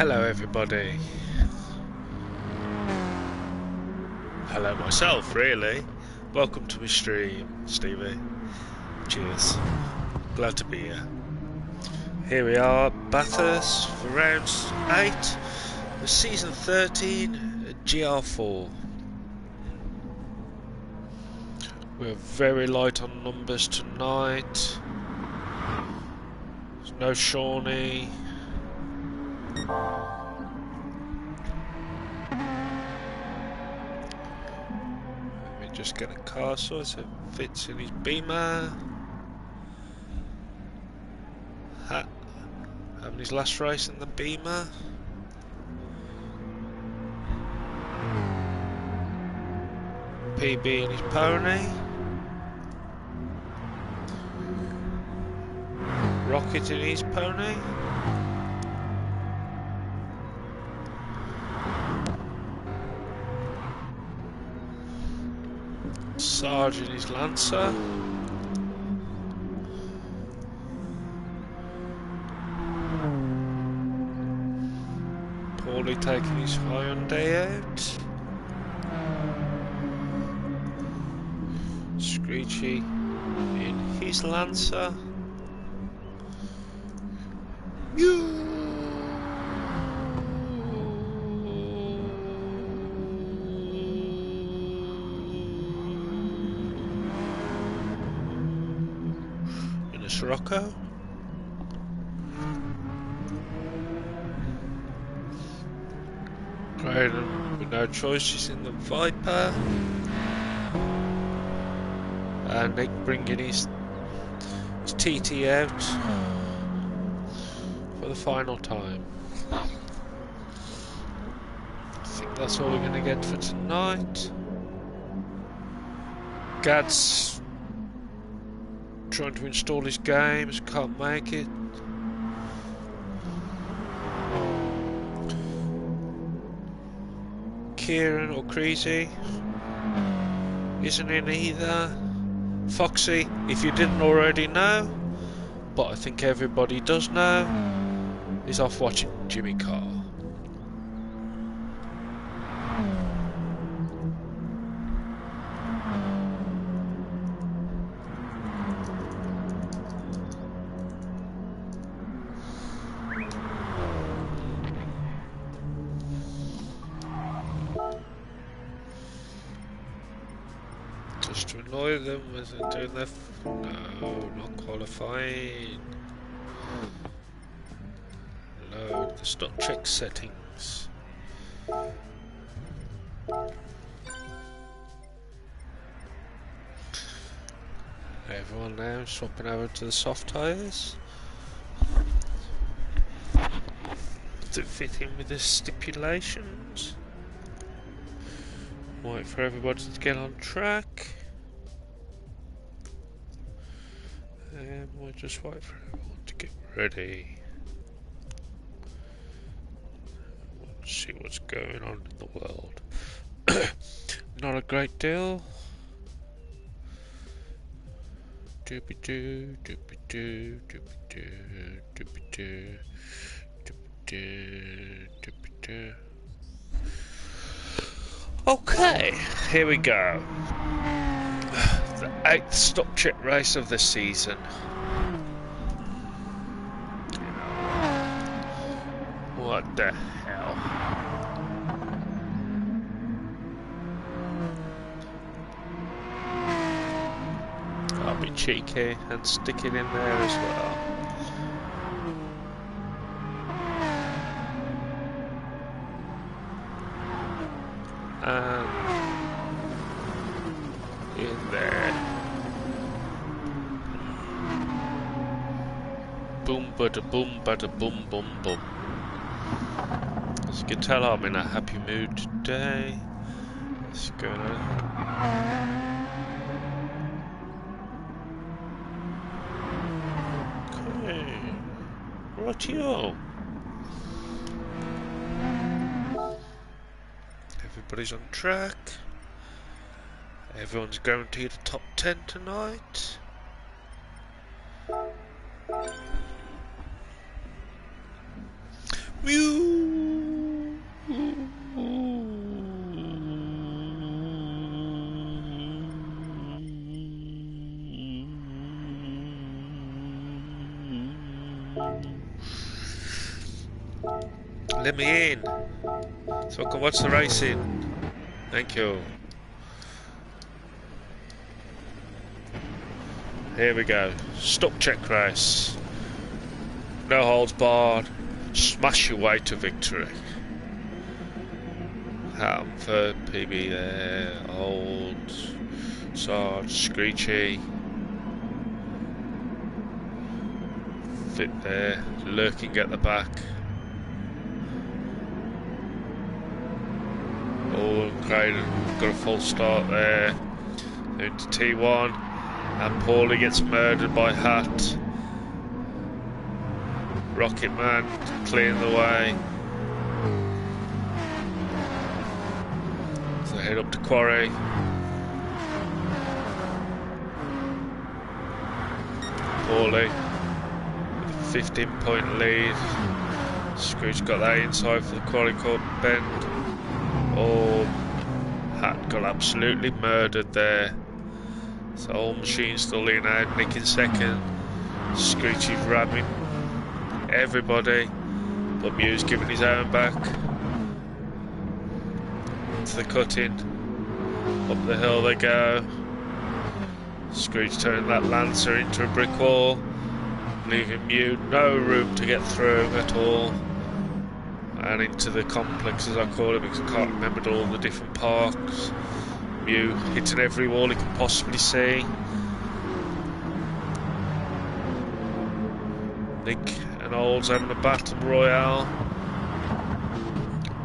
Hello everybody. Hello myself, really. Welcome to my stream, Stevie. Cheers. Glad to be here. Here we are, Bathurst for round 8 of season 13, Gr4. We're very light on numbers tonight. There's no Shawnee. Let me just get a car so it fits in his Beamer. Having his last race in the Beamer. PB in his pony. Rocket in his pony. Sarge in his Lancer. Paulie taking his Hyundai out. Screechy in his Lancer. In a Scirocco. Graydon with no choice, she's in the Viper. And Nick bringing his TT out for the final time. I think that's all we're going to get for tonight. Gad's trying to install his games, can't make it. Kieran or Creasy isn't in either. Foxy, if you didn't already know, but I think everybody does know, is off watching Jimmy Carr. Just to annoy them as they're doing their no, not qualifying. Load the stock check settings. Everyone now swapping over to the soft tyres. To fit in with the stipulations. Wait for everybody to get on track. And we'll just wait for everyone to get ready. Let's see what's going on in the world. Not a great deal. Doobie doo, doobie doo, doobie doo, doobie doo, doobie doo, doobie doo. Okay, here we go. The 8th stock check race of the season. What the hell? I'll be cheeky and stick it in there as well. And in there. Boom bada boom bada boom boom boom. As you can tell, I'm in a happy mood today. Let's go now. Okay. Rightio. Everybody's on track. Everyone's guaranteed a top 10 tonight. Mew! Let me in so I can watch the racing. Thank you. Here we go. Stop check race. No holds barred. Smash your way to victory. Hamford, PB there. Old. Sarge, Screechy. Fit there. Lurking at the back. Oh, Craden got a false start there. Into T1. And Paulie gets murdered by Hat. Rocket Man clearing the way. So head up to Quarry. Paulie with a 15-point lead. Scrooge got that inside for the Quarry Court bend. Oh, Hat got absolutely murdered there. So all machines still in out. Nick in second. Screechy's ramming everybody, but Mew's giving his own back. To the cutting. Up the hill they go. Scrooge turning that Lancer into a brick wall, leaving Mew no room to get through at all. And into the complex, as I call it, because I can't remember all the different parks. Mew hitting every wall he can possibly see. Nick and Olds having a battle royale.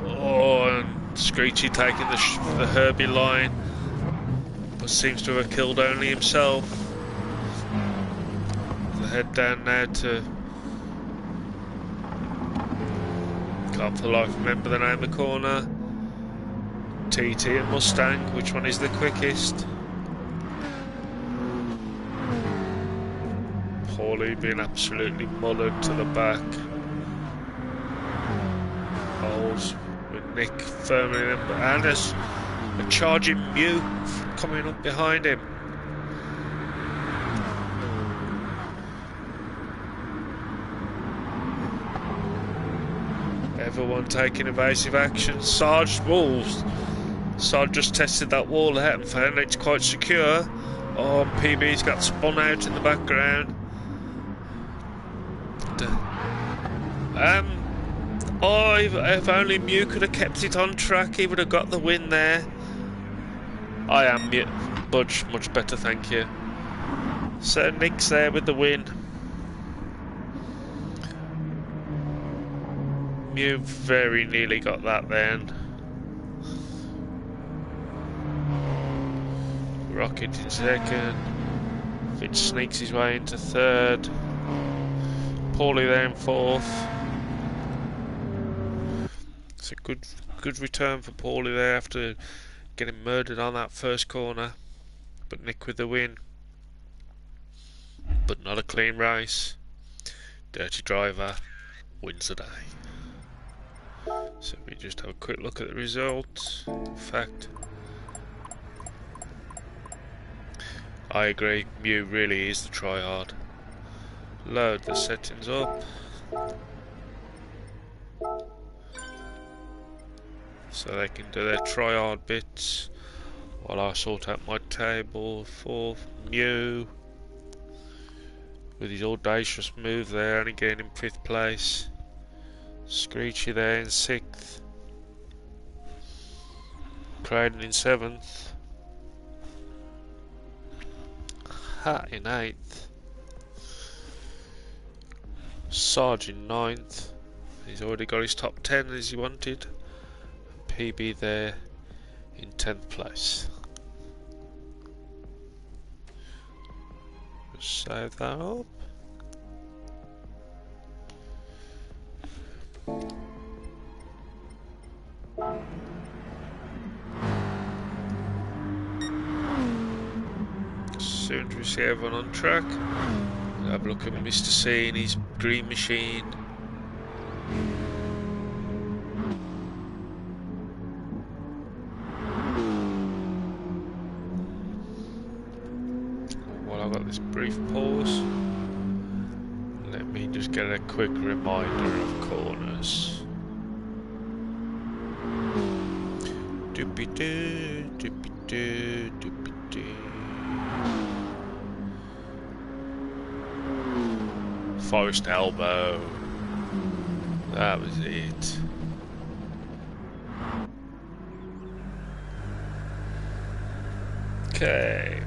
Oh, and Screechy taking the Herbie line, but seems to have killed only himself. So head down now to, can't for the life remember the name of the corner. TT and Mustang, which one is the quickest? Paulie being absolutely mullered to the back. Holes with Nick firmly in him, and there's a charging Mew coming up behind him. Everyone taking evasive action. Sarge Wolves. Sarge just tested that wall out and found it's quite secure. Oh, PB's got spun out in the background. Oh, if only Mew could have kept it on track, he would have got the win there. I am Mew. Budge, much better, thank you. So Nick's there with the win. Mew very nearly got that then. Rocket in second. Fitch sneaks his way into third. Paulie there in fourth. It's a good return for Paulie there after getting murdered on that first corner. But Nick with the win. But not a clean race. Dirty driver wins the day. So we just have a quick look at the results. In fact, I agree, Mew really is the tryhard. Load the settings up. So they can do their tryhard bits while I sort out my table for Mew. With his audacious move there, only getting in 5th place. Screechy there in 6th. Craden in 7th. Hat in 8th. Sarge in 9th. He's already got his top 10 as he wanted. PB there in 10th place. Just save that up. Soon as we see everyone on track, we'll have a look at Mr. C and his green machine. While I've got this brief pause, let me just get a quick reminder of corners. Doopy-doo, doopy-doo, doopy-doo. Forest Elbow. That was it. Okay.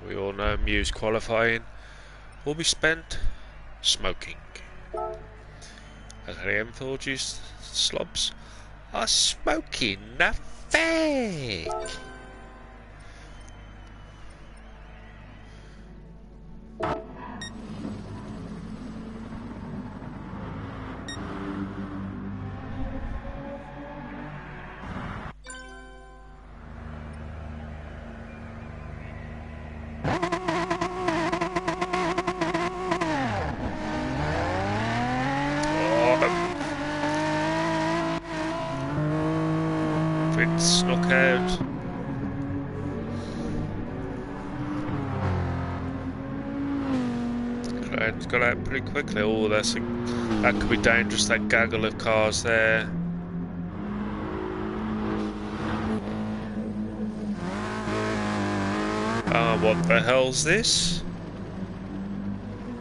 We all know Muse qualifying will be spent smoking. As the Enfield used slobs are smoking the fake. Snuck out. It's got out pretty quickly. Oh, that could be dangerous, that gaggle of cars there. What the hell's this?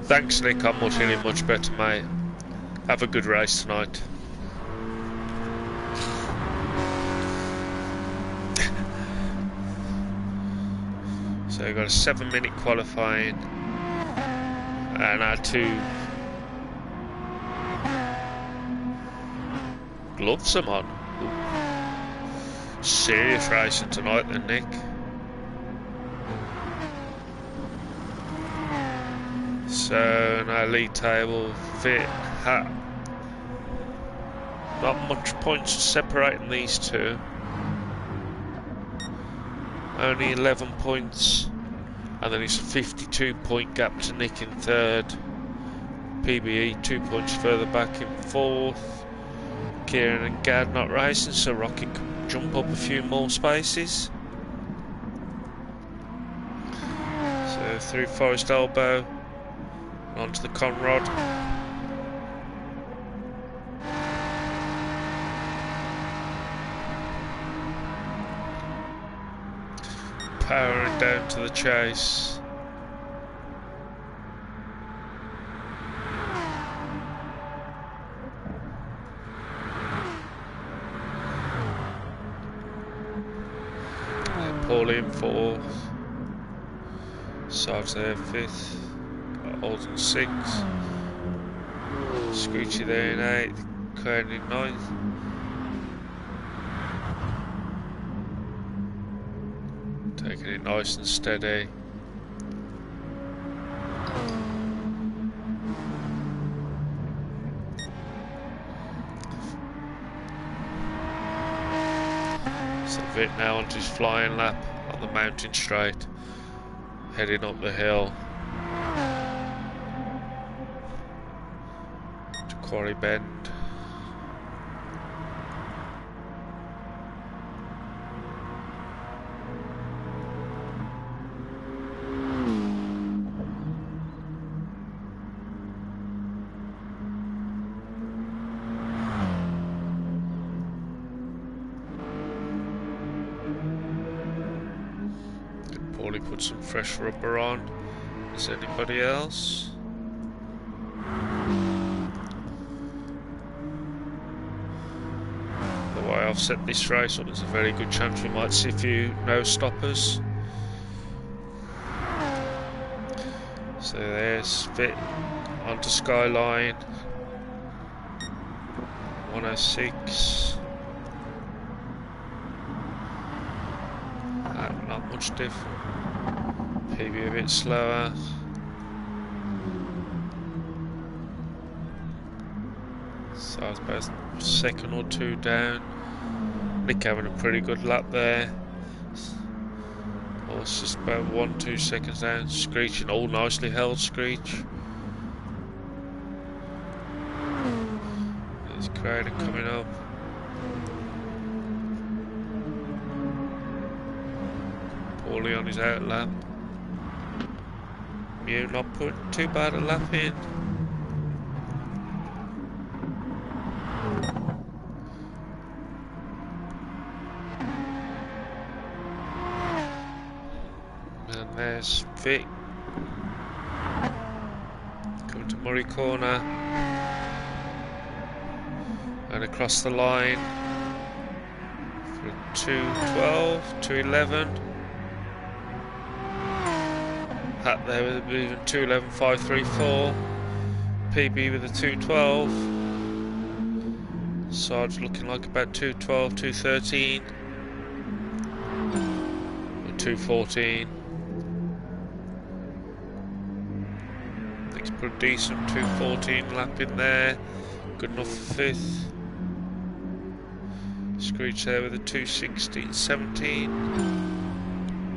Thanks, Nick. I'm not feeling much better, mate. Have a good race tonight. So we've got a 7-minute qualifying and our 2 gloves are on. Ooh. Serious racing tonight then, Nick. So in our league table, not much points separating these two. Only 11 points, and then it's a 52-point gap to Nick in 3rd. PBE 2 points further back in 4th. Kieran and Gad not racing, so Rocket can jump up a few more spaces. So through Forest Elbow, onto the Conrod. Powering down to the chase. Paulie in 4th. Sarge there 5th. Alden 6th. Screechy there in 8th. Crane in 9th. Taking it nice and steady. So Vic now onto his flying lap on the mountain straight, heading up the hill to Quarry Bend. Put some fresh rubber on. Is anybody else? The way I've set this race up, there's a very good chance we might see a few no stoppers. So there's Fit onto Skyline 106. Not much different. PB a bit slower. So I was about a second or 2 down. Nick having a pretty good lap there. Oh, it's just about 1-2 seconds down. Screeching, all nicely held Screech. There's Crader coming up. Paulie on his out lap. Mew not putting too bad a lap in. And there's Vic. Coming to Murray corner. And across the line. For 2:12, 2:11. Hat there with a moving 2:11.534. PB with a 2:12. Sarge looking like about 2:12, 2:13. Or 2:14. Nick's put a decent 2:14 lap in there. Good enough for 5th. Screech there with a 2:16.17.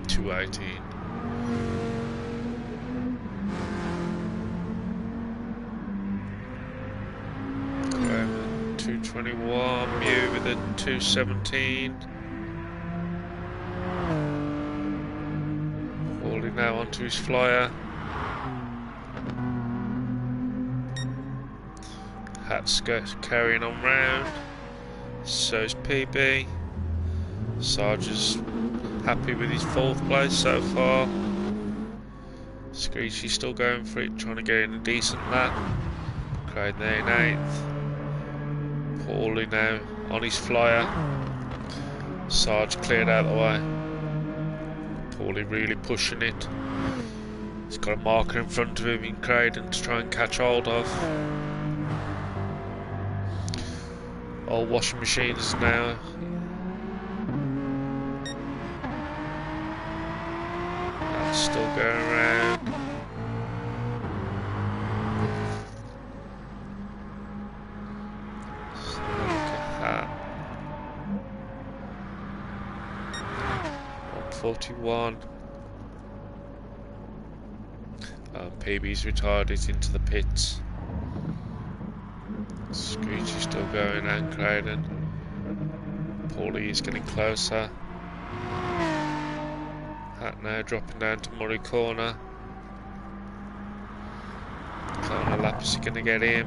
2:18. 2:21, Mew with a 2:17. Falling now onto his flyer. Hat's carrying on round. So's PB. Sarge is happy with his 4th place so far. Screechy's still going for it, trying to get in a decent lap. Crane there in 8th. Paulie now on his flyer. Sarge cleared out of the way. Paulie really pushing it. He's got a marker in front of him in Craden to try and catch hold of. Old washing machines now. That's still going around. So look at that. 141. PB's retired it into the pits. Screech is still going and Craden. Paulie is getting closer. Hat now dropping down to Murray corner. How many laps is he going to get in?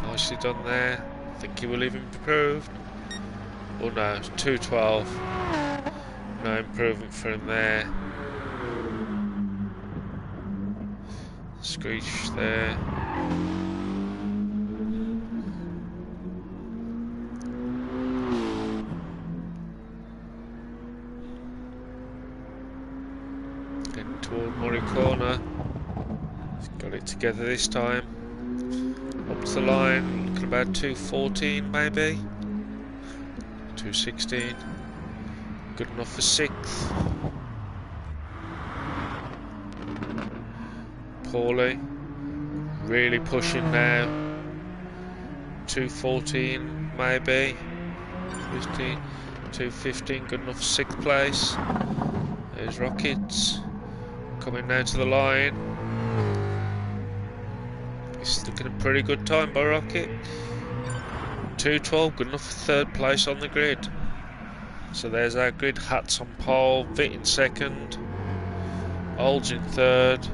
Nicely done there. I think he will have improved. Oh no, 2:12. No improvement for him there. Screech there. Getting toward Murray corner. He's got it together this time. Up to the line, looking about 2:14 maybe. 2:16. Good enough for 6th. Paulie really pushing now. 2:14 maybe. 15, 2:15, good enough for 6th place. There's Rockets coming now to the line. He's looking a pretty good time by Rocket. 2:12, good enough for 3rd place on the grid. So there's our grid. Hats on pole, Vit in 2nd, Olds in 3rd.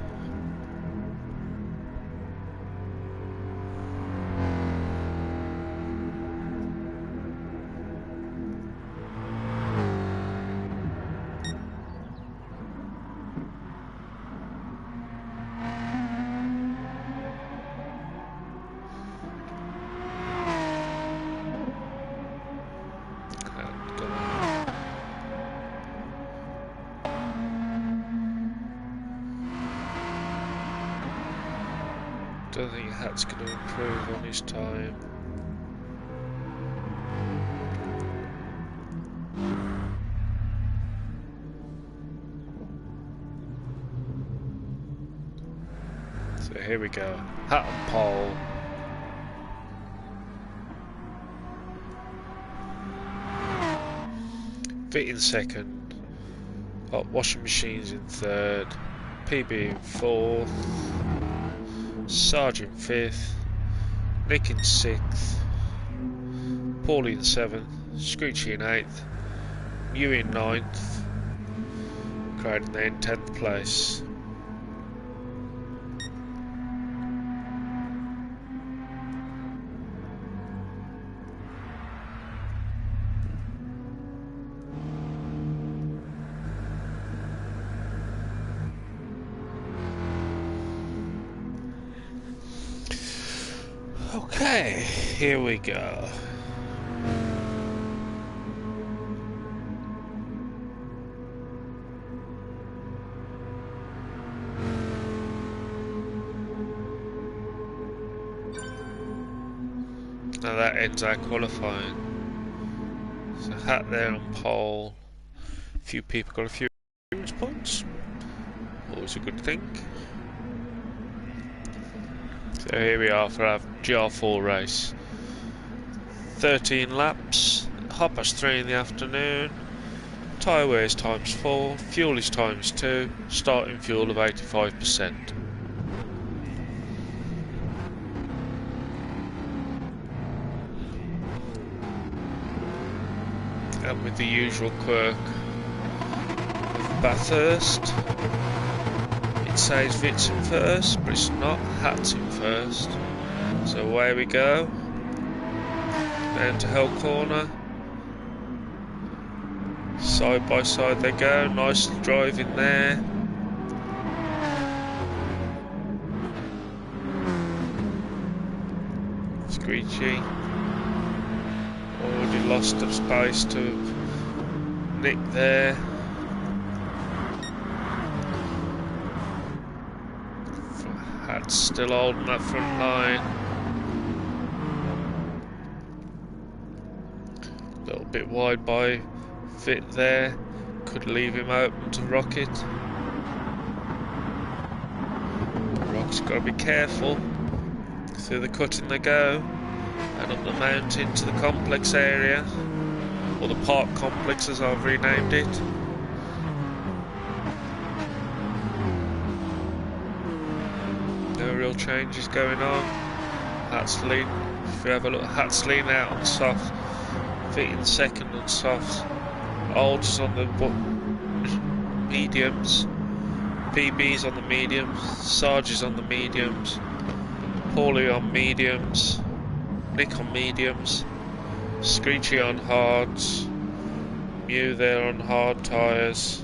Don't think Hat's going to improve on his time. So here we go. Hat on pole. Vit in 2nd. Washing machines in 3rd. PB in 4th. Sarge in 5th, Nick in 6th, Paulie in 7th, Screechy in 8th, Mew in 9th, Crowden then 10th place. Okay, here we go. Now that ends our qualifying. So Hat there on pole. A few people got a few experience points. Always a good thing. So here we are for our Gr4 race. 13 laps, 3:30 in the afternoon. Tyre wear is ×4, fuel is ×2, starting fuel of 85%. And with the usual quirk of Bathurst, it says Vit's in first, but it's not. Hat's in first. So away we go. Down to Hell Corner. Side by side they go. Nice driving there. Screechy. Already lost the space to Nick there. Hat's still holding that front line. A little bit wide by Vit there. Could leave him open to Rocket. Rock's got to be careful. Through the cutting they go. And up the mountain to the complex area. Or the park complex as I've renamed it. No real changes going on. Hat's lean. If you have a look, Hat's lean out on soft. Fit in second on softs. Old's on the mediums. PB's on the mediums. Sarge is on the mediums. Paulie on mediums. Nick on mediums. Screechy on hards. Mew there on hard tyres.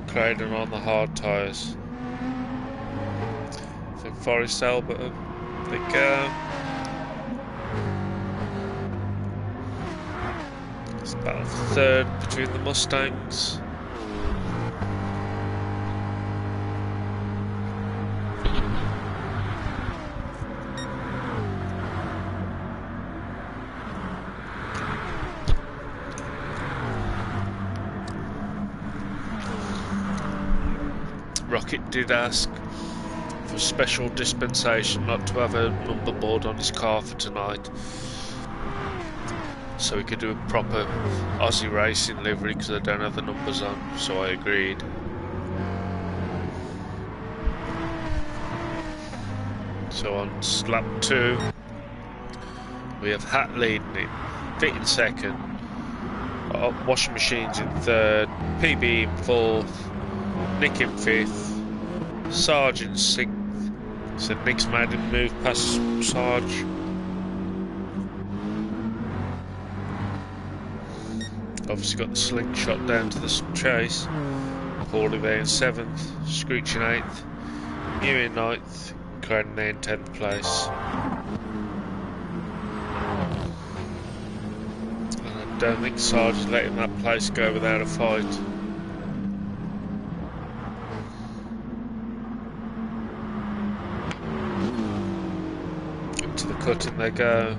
Crowden on the hard tyres. So Forest Albert, they go. It's about a third between the Mustangs. Rocket did ask for special dispensation not to have a number board on his car for tonight, so we could do a proper Aussie racing livery because I don't have the numbers on, so I agreed. So on lap 2 we have Hat leading it, Fit in second, Washing Machines in third, PB in fourth, Nick in 5th, Sarge in 6th. So Nick's made him move past Sarge. Obviously got the slingshot down to the chase. Paulie there in 7th, Screech in 8th, Mew in 9th, Crowden there in 10th place. And I don't think Sarge is letting that place go without a fight. Into the cutting they go.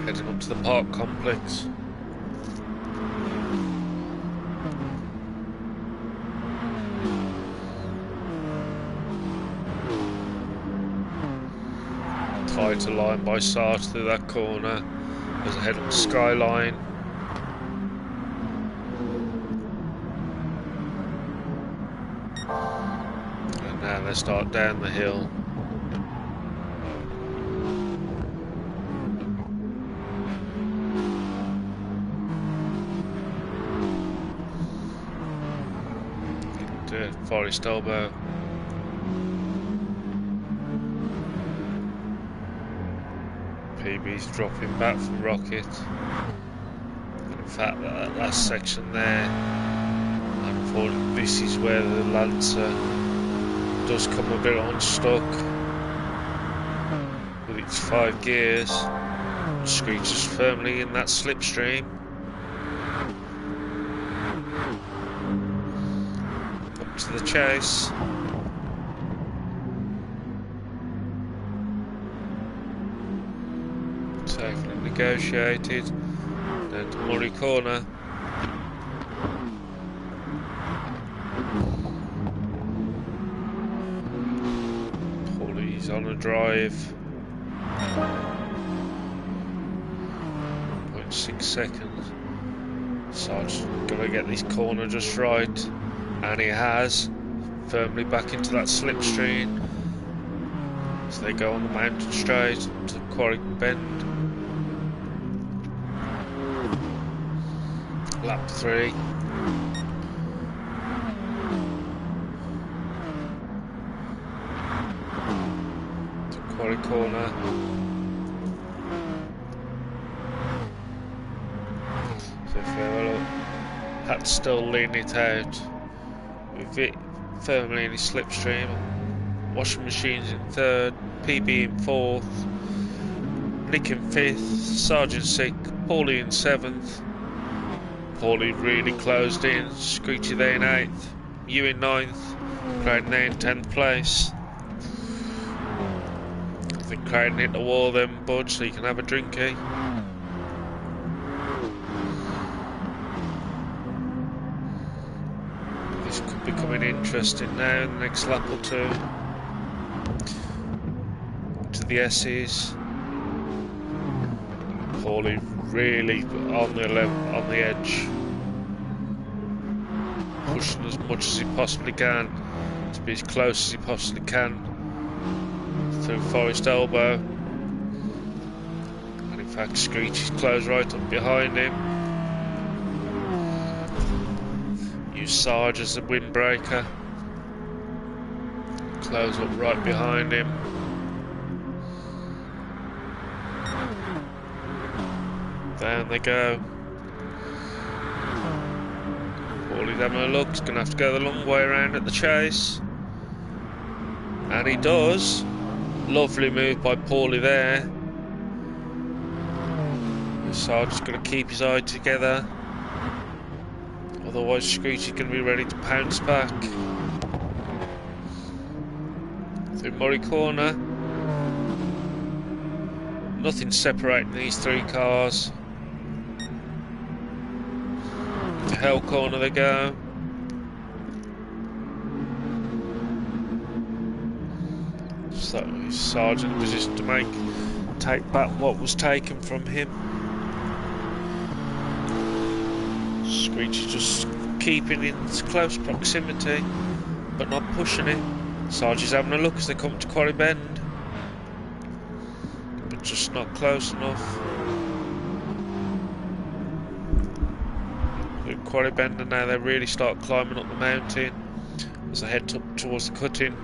Heading up to the park complex. Tighter line by Sarge through that corner as I head up the Skyline. And now they start down the hill. Forest Elbow. PB's dropping back from Rocket. And in fact, that last section there, unfortunately, this is where the Lancer does come a bit unstuck with its 5 gears. Screeches firmly in that slipstream. Up to the chase. Safely negotiated. Down to Murray Corner. Paulie's on a drive. 0.6 seconds. Sarge's gonna get this corner just right, and he has. Firmly back into that slipstream. So they go on the mountain straight to Quarry Bend. Lap 3. To Quarry Corner. So Farewell had to still lean it out with it firmly in his slipstream. Washing Machines in 3rd, PB in 4th, Nick in 5th, Sergeant 6th, Paulie in 7th. Paulie really closed in, Screechy there in 8th, you in 9th, Crowden there in 10th place. I think Crowden hit the wall then, bud, so you can have a drinky. This could be becoming interesting now in the next lap or two. To the S's. Paulie really on the edge, pushing as much as he possibly can to be as close as he possibly can through Forest Elbow. And in fact, Screechy's closed right up behind him. Use Sarge as a windbreaker. Close up right behind him. Down they go. Paulie's having a look. He's going to have to go the long way around at the chase. And he does. Lovely move by Paulie there. Sarge's going to keep his eye together. Otherwise Screechy's going to be ready to pounce back. Through Murray Corner. Nothing separating these three cars. To Hell Corner they go. So Sergeant was just to take back what was taken from him. Screechy just keeping in close proximity, but not pushing it. Sarge is having a look as they come to Quarry Bend, but just not close enough. With Quarry Bend, and now they really start climbing up the mountain as they head up towards the cutting.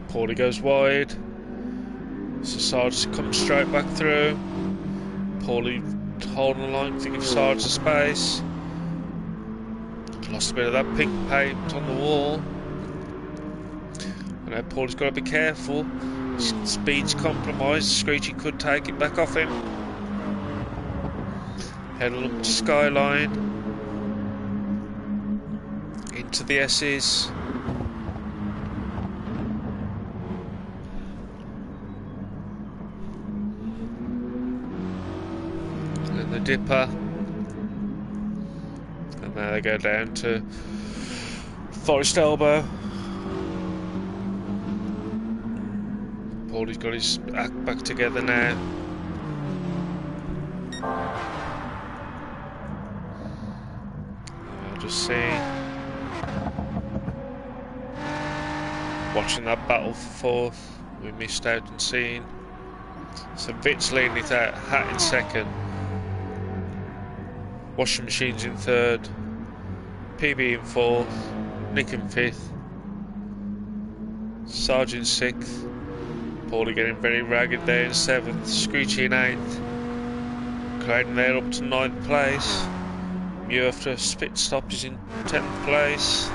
Paulie goes wide, so Sarge comes straight back through. Paulie holding the line, thinking Sarge the space. Lost a bit of that pink paint on the wall. And now Paulie's got to be careful. His speed's compromised. Screechy could take it back off him. Heading up to Skyline. Into the S's. And the Dipper. And now they go down to Forest Elbow. Paulie's got his act back together now. I'll just see. Watching that battle for fourth, we missed out on seeing. So Vit's leading it out, Hat in second. Washing Machine's in 3rd, PB in 4th, Nick in 5th, Sarge in 6th, Paulie getting very ragged there in 7th, Screechy in 8th, Clayton there up to 9th place, Mew after a spit stop is in 10th place.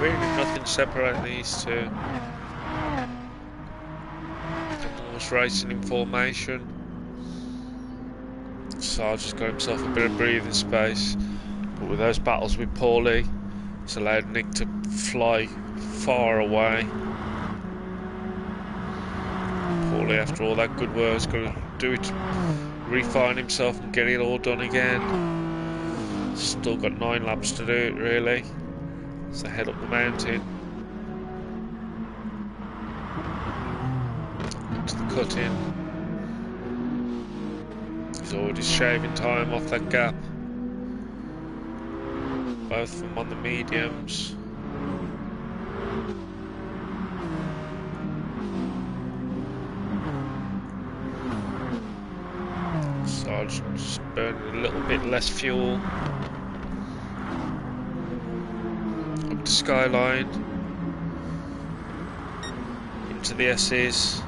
Really nothing separating these two. Almost racing in formation. Sarge has got himself a bit of breathing space, but with those battles with Paulie, it's allowed Nick to fly far away. Paulie, after all that good work, is going to do it, refine himself and get it all done again. Still got 9 laps to do it, really. So head up the mountain to the cut-in. He's already shaving time off that gap. Both of them on the mediums. Sarge just burning a little bit less fuel. Up to Skyline. Into the S's.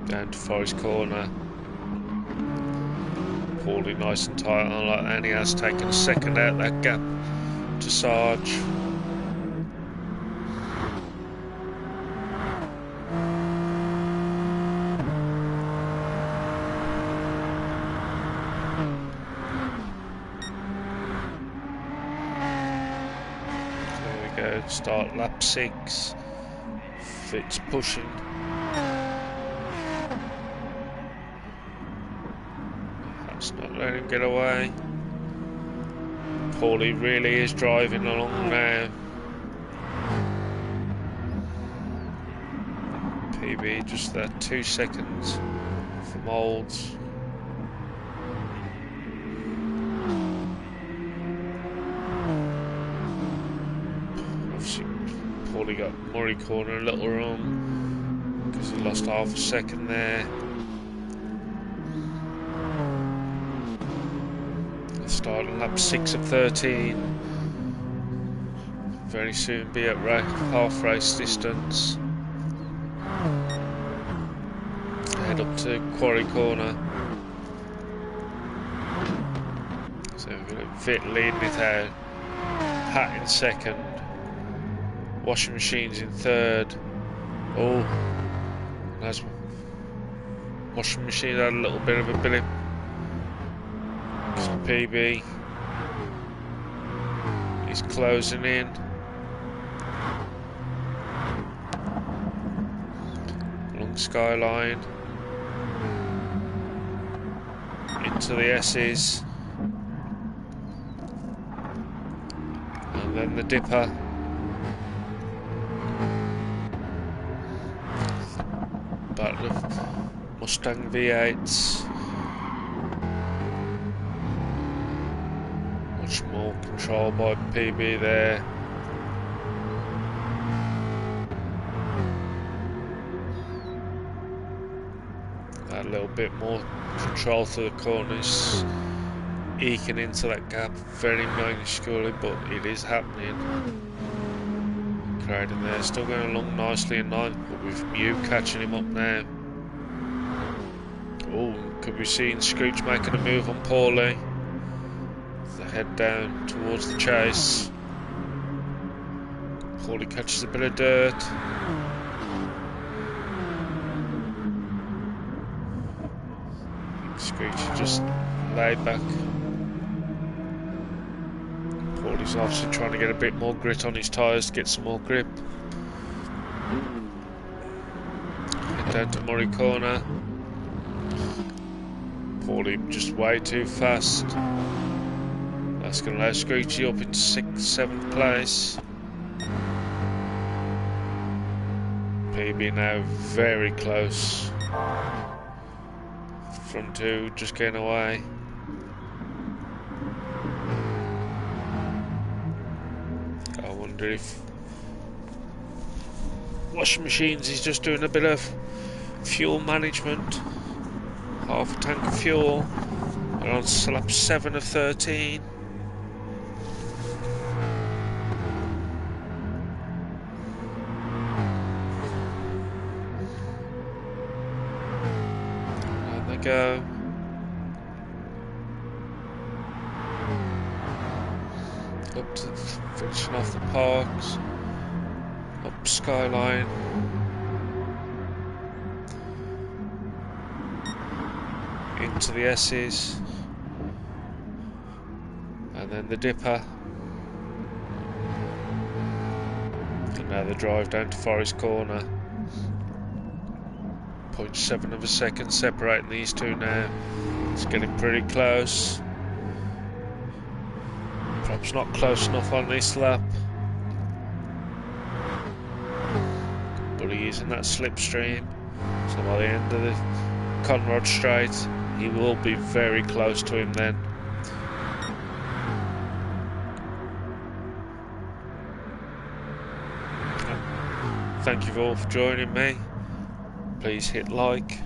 Down to Forest Corner. Paulie nice and tight on like, and he has taken a second out that gap to Sarge. There we go, start lap 6. Fitz pushing. Not letting him get away. Paulie really is driving along now. PB just that 2 seconds from Olds. Obviously Paulie got Murray Corner a little wrong because he lost half a second there. Starting lap 6 of 13. Very soon be at half race distance. Head up to Quarry Corner. So we've got Vit leading it out. Hat in 2nd. Washing Machine's in 3rd. Oh, that's Washing Machine had a little bit of a blip. PB is closing in. Along Skyline into the S's and then the Dipper. Battle of Mustang V8s. Much more control by PB there. A little bit more control to the corners, eking into that gap very minusculely, but it is happening. Crowd in there, still going along nicely in 9th, but with Mew catching him up now. Oh, could be seen Scrooge making a move on Paulie. Head down towards the chase. Paulie catches a bit of dirt. Screechy just laid back. Paulie's obviously trying to get a bit more grit on his tyres to get some more grip. Head down to Murray Corner. Paulie just way too fast. That's going to allow Screechy up into 6th, 7th place. PB now very close. Front two just getting away. I wonder if washing machines he's just doing a bit of fuel management. Half a tank of fuel. We're on lap 7 of 13. And they go. Up to finishing off the parks. Up Skyline. Into the S's. And then the dipper. And now the drive down to Forest Corner. 0.7 of a second separating these two now. It's getting pretty close. Perhaps not close enough on this lap. But he is in that slipstream. So by the end of the Conrod Straight, he will be very close to him then. Thank you all for joining me. Please hit like,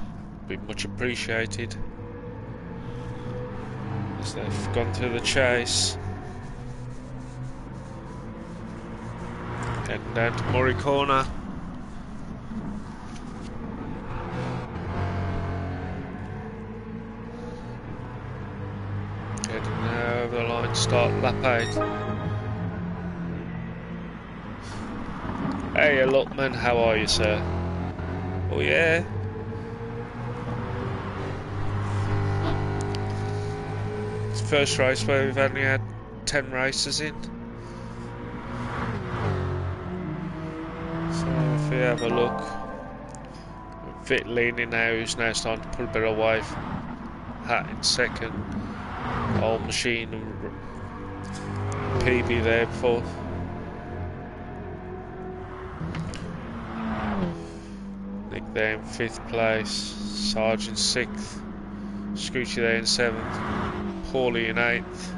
be much appreciated. As they've gone through the chase. Heading down to Murray Corner. Heading now over the line, start lap 8. Hey Lookman, how are you, sir? Oh yeah. It's the first race where we've only had 10 races in. So if we have a look, Fit leaning now, who's now starting to pull a bit away. Hat in second. Old Machine PB there before. Nick there in 5th place. Sargent 6th. Scoochie there in 7th. Paulie in 8th.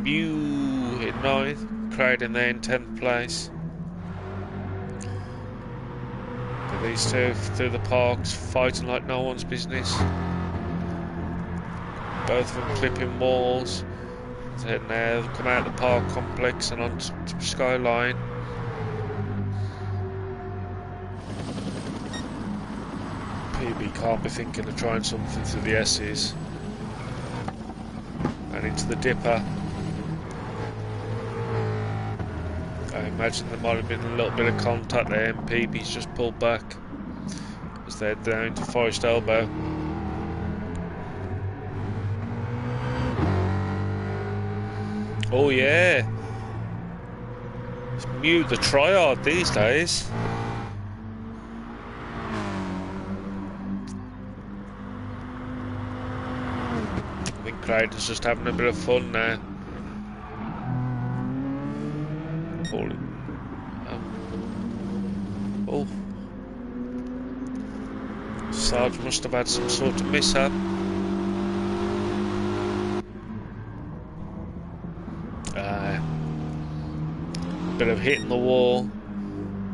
Mew in 9th. Craden there in 10th place. But these two through the parks fighting like no one's business. Both of them clipping walls. So now come out of the park complex and onto Skyline. PB can't be thinking of trying something through the S's. And into the dipper. I imagine there might have been a little bit of contact there and PB's just pulled back as they're down to Forest Elbow. Oh yeah, it's Mew the tryhard these days. I think Craden's just having a bit of fun now. Oh, Sarge must have had some sort of mishap. Bit of hitting the wall.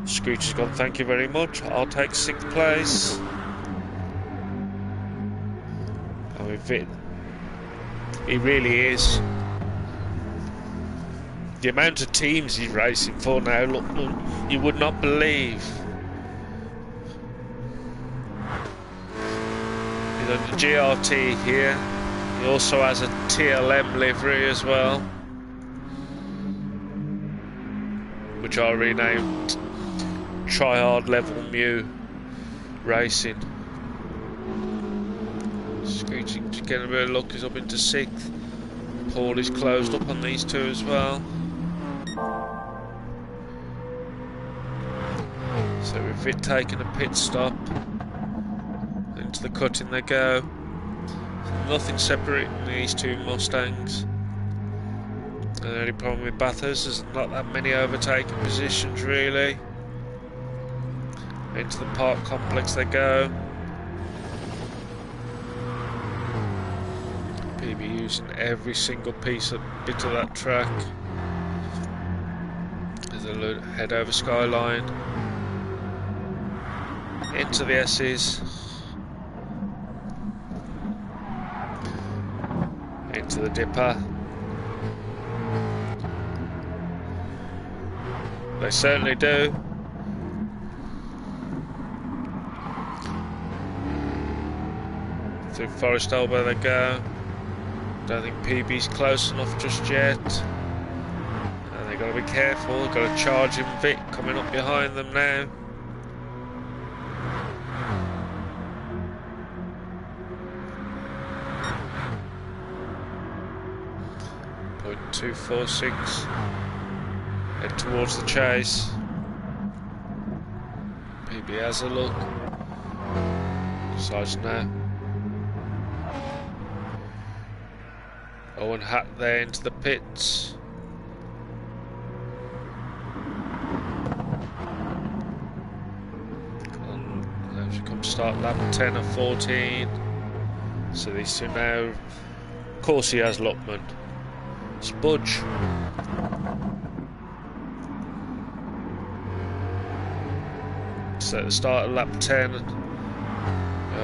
Scooter's gone, thank you very much. I'll take 6th place. And we've hit. He really is. The amount of teams he's racing for now, look, you would not believe. He's on the GRT here. He also has a TLM livery as well, which I renamed Tryhard Level Mew Racing. Scooting to get a bit of luck, is up into 6th. Paul is closed up on these two as well. So we've taken a pit stop. Into the cutting they go. Nothing separating these two Mustangs. The only problem with Bathurst is there's not that many overtaking positions really. Into the park complex they go. PB using every single bit of that track. As they head over Skyline. Into the S's. Into the Dipper. They certainly do. Through Forest Elbow they go. Don't think PB's close enough just yet. And they've got to be careful. They've got to charge him. Vic coming up behind them now. .246. Head towards the chase. PB has a look. Decides now. Owen Hat there into the pits. And as we come start lap 10 of 14. So these two now. Of course he has Luckman. Spudge. So at the start of lap 10,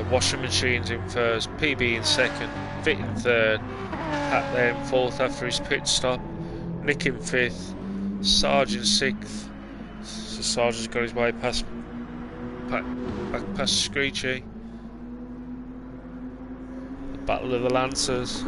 washing machines in first, PB in second, Fit in third, Hat there in fourth after his pit stop, Nick in fifth, Sarge in sixth. So Sarge's got his way back past Screechy. The Battle of the Lancers.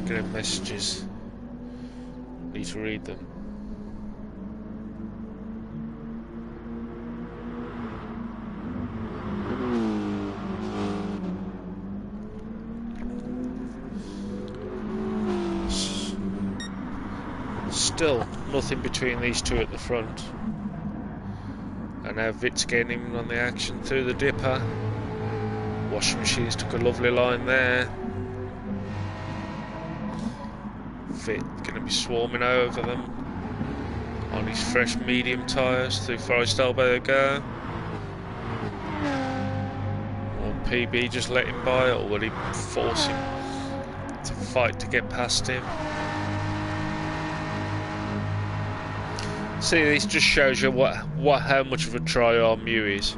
Getting messages. Need to read them. Still nothing between these two at the front. And now Vit's getting in on the action through the Dipper. Washing machines took a lovely line there. Fit going to be swarming over them on his fresh medium tyres through Forest Elbow they go. Will PB just let him by, or will he force him to fight to get past him? See, this just shows you how much of a try-hard Mew is.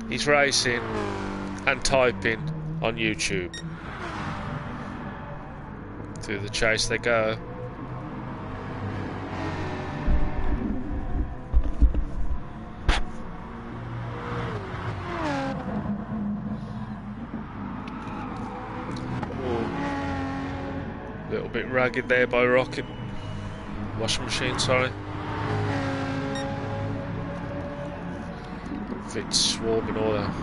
He's racing and typing on YouTube. Through the chase they go. A little bit ragged there by Rocket. Washing machine, sorry. Fit's swarming all out.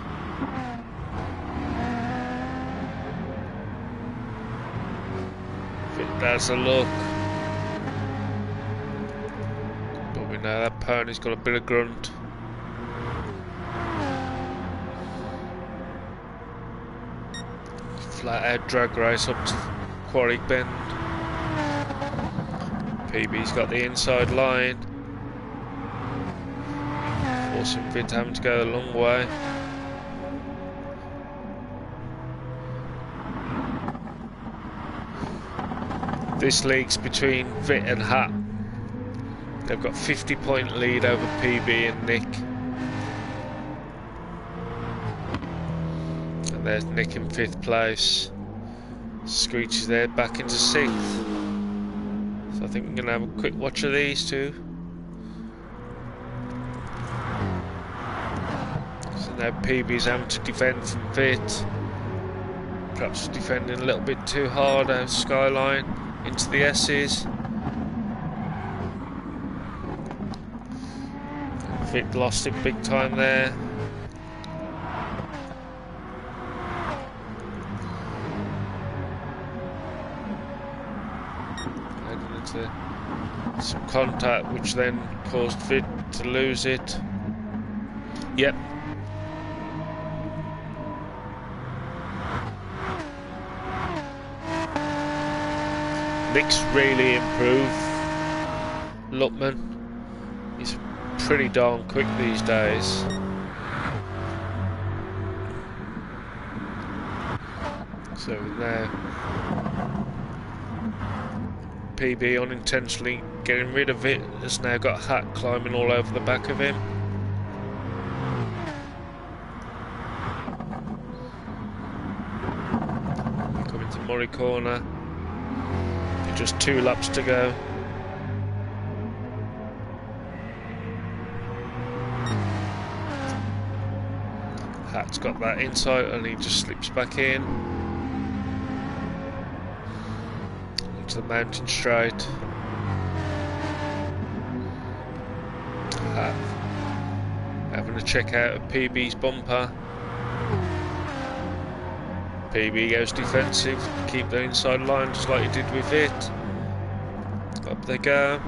That's a look. But we know that pony's got a bit of grunt. Flat out drag race up to Quarry Bend. PB's got the inside line. Forcing Fit having to go a long way. This league's between Vit and Hat. They've got 50-point lead over PB and Nick. And there's Nick in 5th place. Screech is there back into 6th. So I think we're going to have a quick watch of these two. So now PB's having to defend from Vit. Perhaps defending a little bit too hard out of Skyline. Into the S's. Fit lost it big time there. Heading into some contact, which then caused Vid to lose it. Yep. Nick's really improved. Lutman, he's pretty darn quick these days. So now PB unintentionally getting rid of it, has now got Hat climbing all over the back of him. Coming to Murray corner. Just 2 laps to go. Hat's got that insight and he just slips back in. Into the mountain straight. Hat having a check out of PB's bumper. PB goes defensive, keep the inside line just like he did with it. Up they go.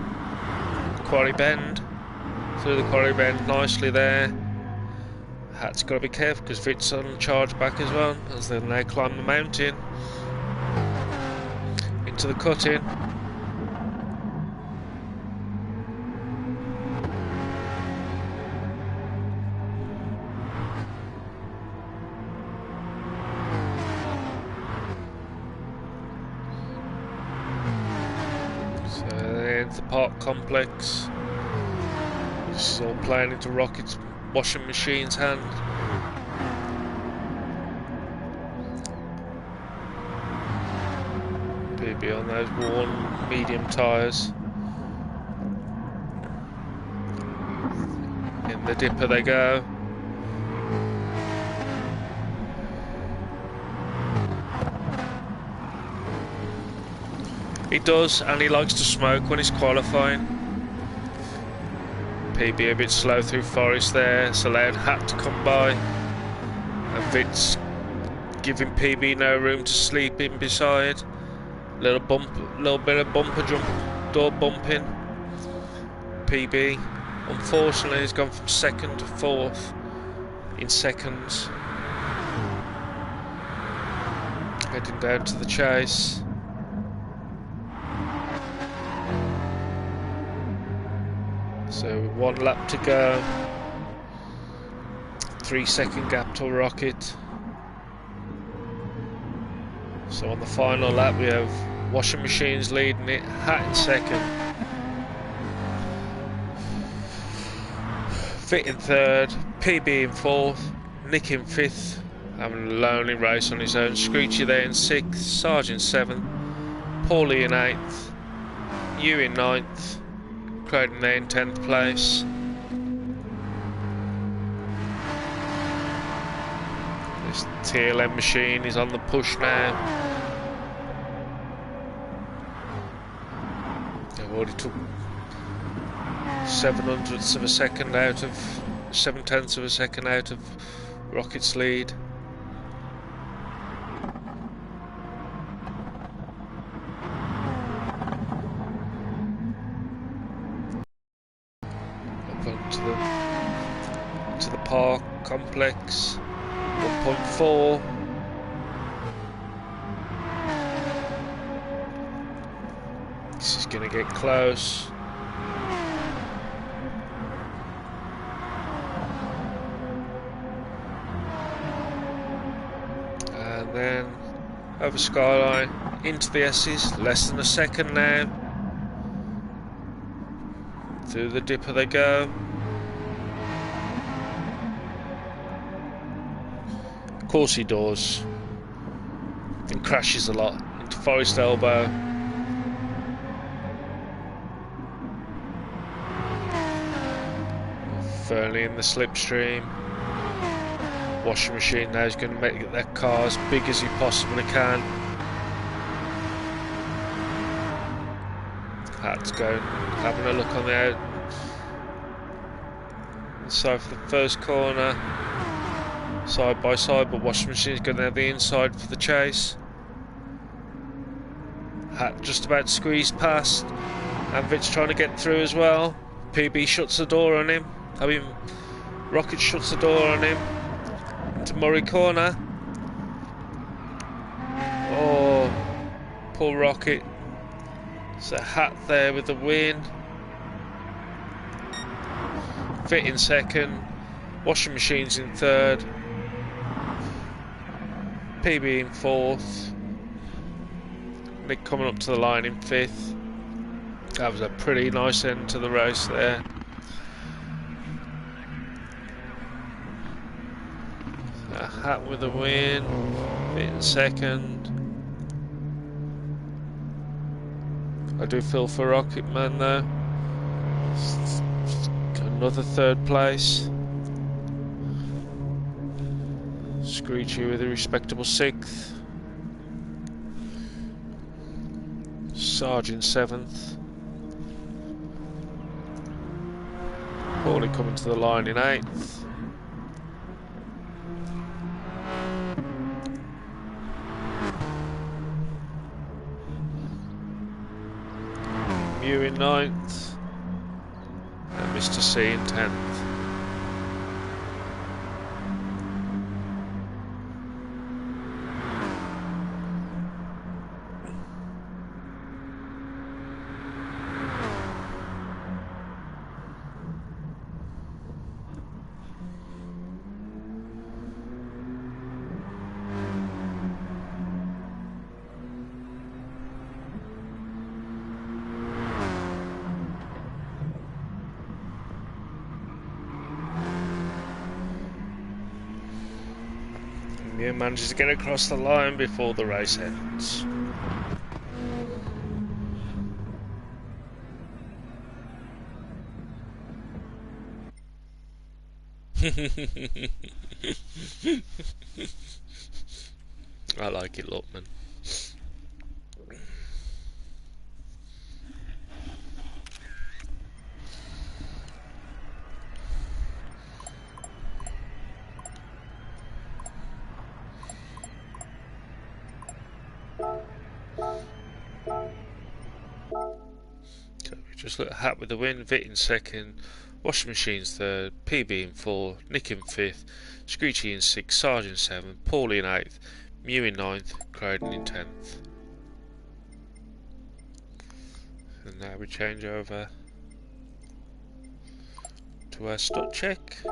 Quarry bend. Through the quarry bend nicely there. Hat's got to be careful because Vit's on charge back as well as they now climb the mountain. Into the cut-in. The park complex. This is all playing into Rocket's washing machine's hand. PB on those worn medium tyres. In the dipper they go. He does, and he likes to smoke when he's qualifying. PB a bit slow through Forest there, it's allowed Hat to come by. And Vit's giving PB no room to sleep in beside. Little bit of bumper jump, door bumping. PB, unfortunately, has gone from 2nd to 4th in seconds. Heading down to the chase. So 1 lap to go. 3-second gap to Rocket. So on the final lap we have washing machines leading it, Hat in 2nd. Fit in 3rd, PB in 4th, Nick in 5th, having a lonely race on his own. Screechy there in 6th, Sargent 7th, Paulie in 8th, you in 9th. Crowden there in 10th place. This TLM machine is on the push now. They've already took 7/100ths of a second out of 7/10ths of a second out of Rocket's lead. To the park complex. 1.4. This is going to get close. And then over Skyline into the S's. Less than a second now. Through the dipper they go. Of course he does. And crashes a lot into Forest Elbow. Firmly in the slipstream. Washing machine now is going to make that car as big as he possibly can. Hat's going, having a look on the out. So for the first corner, side by side, but washing machine's going to have the inside for the chase. Hat just about squeezed past, and Vit's trying to get through as well. PB shuts the door on him. I mean, Rocket shuts the door on him. Into Murray corner. Oh, poor Rocket. So Hat there with the win. Fit in second. Washing machine's in third. PB in fourth. Nick coming up to the line in fifth. That was a pretty nice end to the race there. A Hat with a win. Fit in second. I do feel for Rocket Man though. Another third place. Screechy with a respectable sixth. Sergeant seventh. Paulie coming to the line in eighth. Mew in ninth. And Mr. C in 10th. Mew manages to get across the line before the race ends. I like it, Lookman. Just look at Hat with the win, Vit in second, Washing Machine's third, PB in fourth, Nick in fifth, Screechy in sixth, Sergeant seventh, Paulie in eighth, Mew in ninth, Croydon in 10th. And now we change over to our stud check.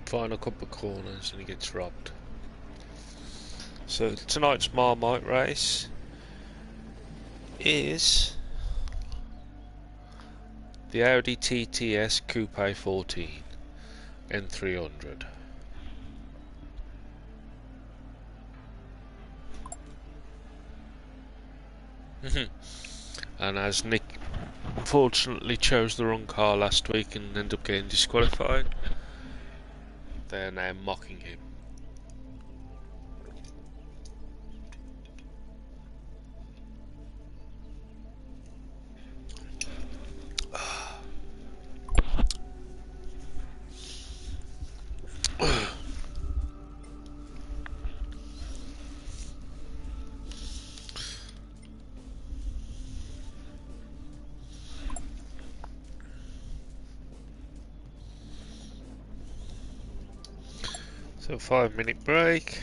Final couple of corners and he gets robbed. So tonight's Marmite race is the Audi TTS Coupe 14 N300. And as Nick unfortunately chose the wrong car last week and ended up getting disqualified, they're now mocking him. So 5-minute break.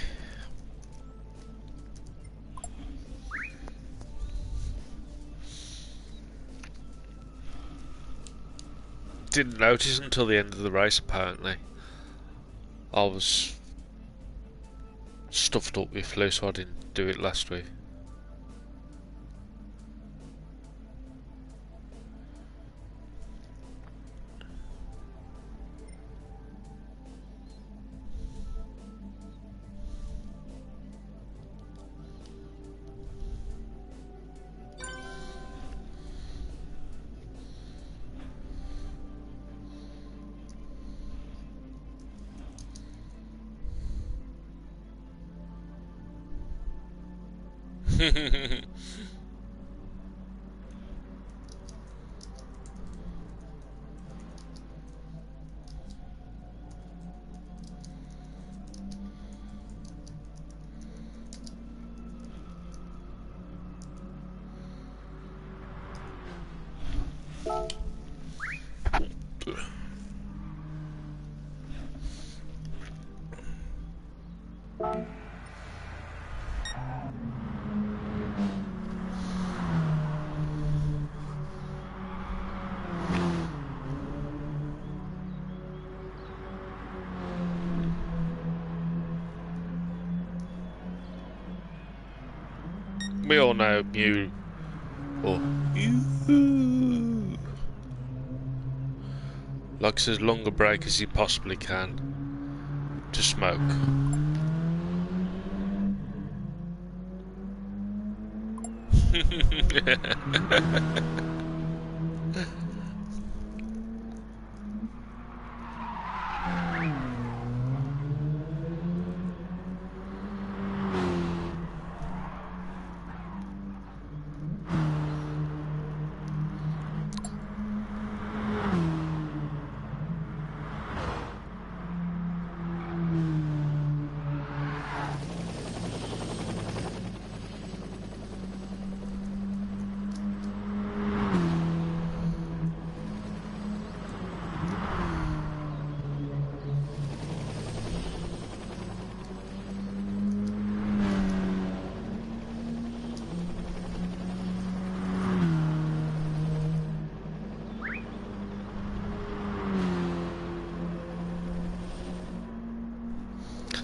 Didn't notice until the end of the race apparently. I was stuffed up with flu, so I didn't do it last week. We all know Mew or you likes as long a break as he possibly can to smoke.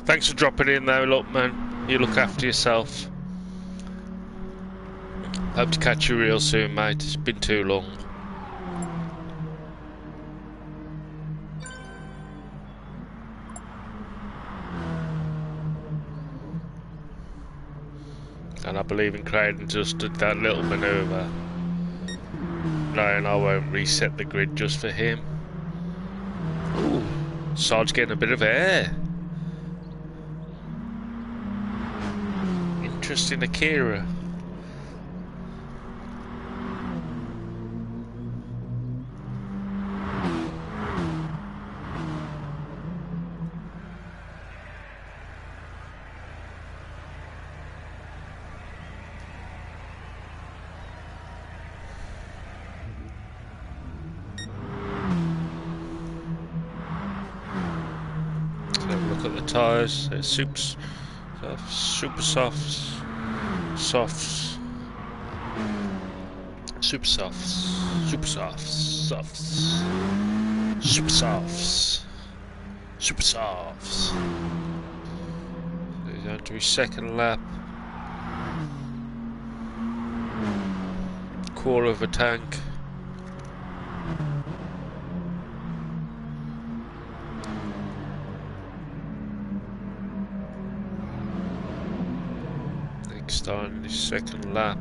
Thanks for dropping in though, look man, you look after yourself. Hope to catch you real soon, mate. It's been too long. And I believe in Craden just did that little manoeuvre, knowing I won't reset the grid just for him. Ooh, Sarge's getting a bit of air. Interesting Akira. Look at the tyres, they're super softs, softs, super softs, super softs, softs, super softs, super softs. He's on to his second lap. Quarter of a tank. Starting his second lap.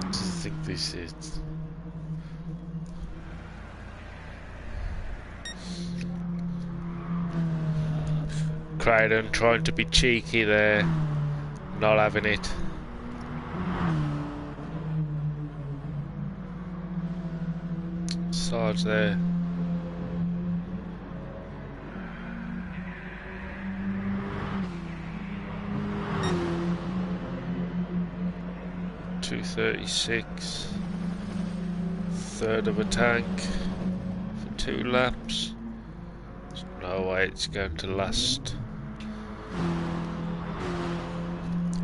I think this is Craden trying to be cheeky there, not having it. Sarge there. .236, third of a tank for 2 laps. There's no way it's going to last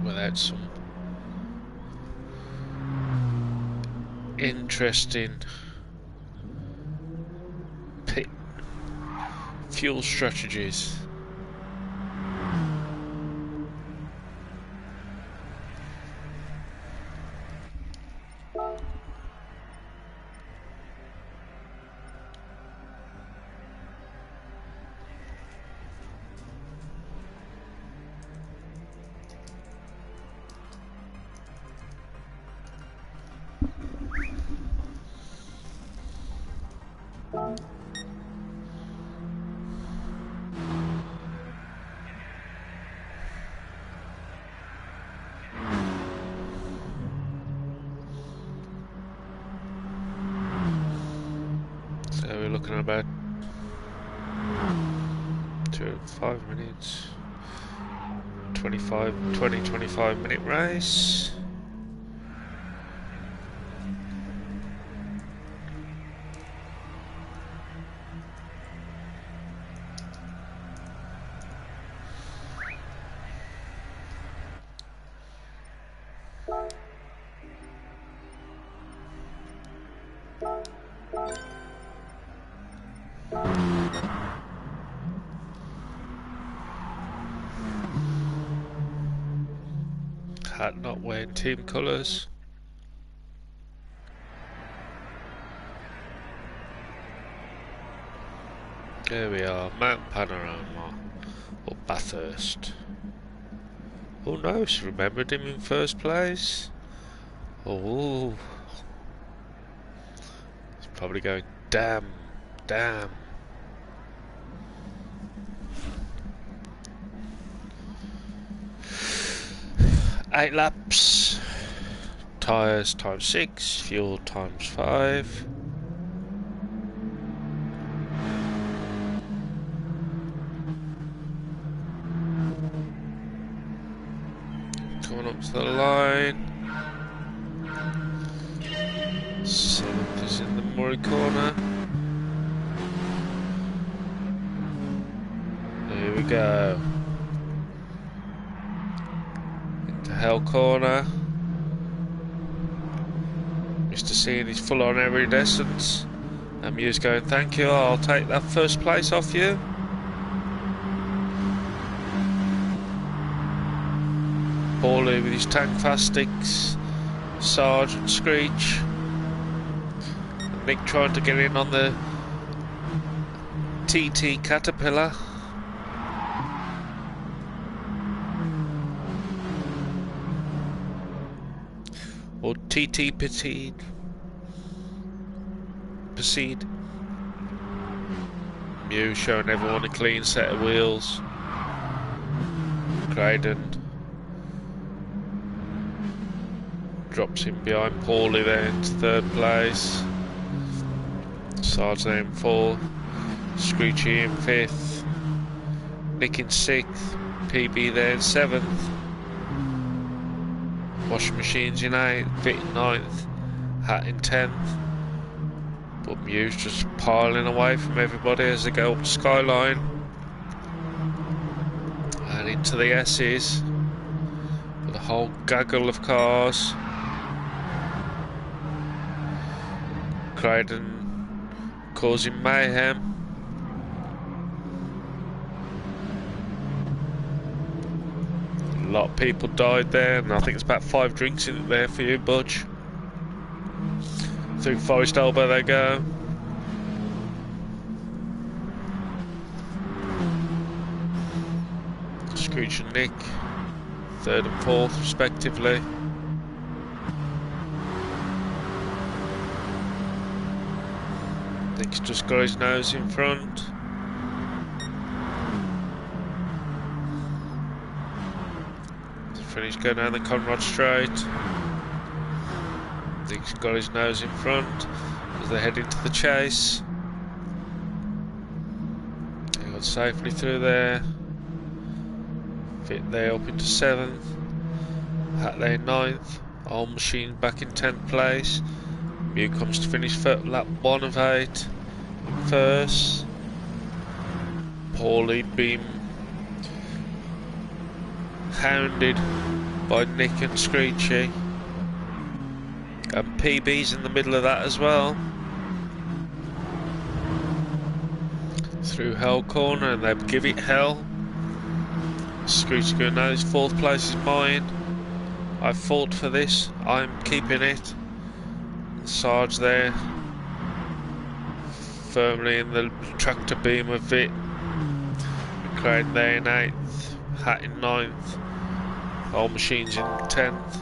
without some interesting pit fuel strategies. So we're looking at about 5 minutes, 25 minute race. Hat not wearing team colours. There we are, Mount Panorama, or Bathurst. Oh no, she remembered him in first place. Oh, he's probably going, damn. 8 laps, tyres times 6, fuel times 5. Coming up to the line. 7th is in the Murray corner. There we go. Hell corner. Mr. Seeing is full on iridescence. And Mew's going, thank you, I'll take that first place off you. Paulie with his tank fast sticks. Sarge and Screech. And Nick trying to get in on the TT Caterpillar. Or TT Proceed. Mew showing everyone a clean set of wheels. Craydon drops in behind Paulie there into 3rd place. Sarge there in 4th. Screechy in 5th. Nick in 6th. PB there in 7th. Washing machines in 8th, Fit in 9th, Hat in 10th. But Mew's just piling away from everybody as they go up the skyline. And into the S's. With a whole gaggle of cars. Craydon causing mayhem. A lot of people died there, and I think it's about 5 drinks in there for you, Butch. Through Forest Elbow they go. Screech and Nick, 3rd and 4th respectively. Nick's just got his nose in front. Finish going down the Conrad Straight. Nick's got his nose in front as they head into the chase. They got safely through there. Fit there up into 7th. Hat there in 9th. Old Machine back in 10th place. Mew comes to finish lap 1 of 8 in 1st. Paulie being hounded by Nick and Screechy. And PB's in the middle of that as well. Through hell corner, and they give it hell. Scooter going, no, this 4th place is mine. I fought for this. I'm keeping it. Sarge there, firmly in the tractor beam of it. Crane there in 8th. Hat in 9th. Old Machines in 10th.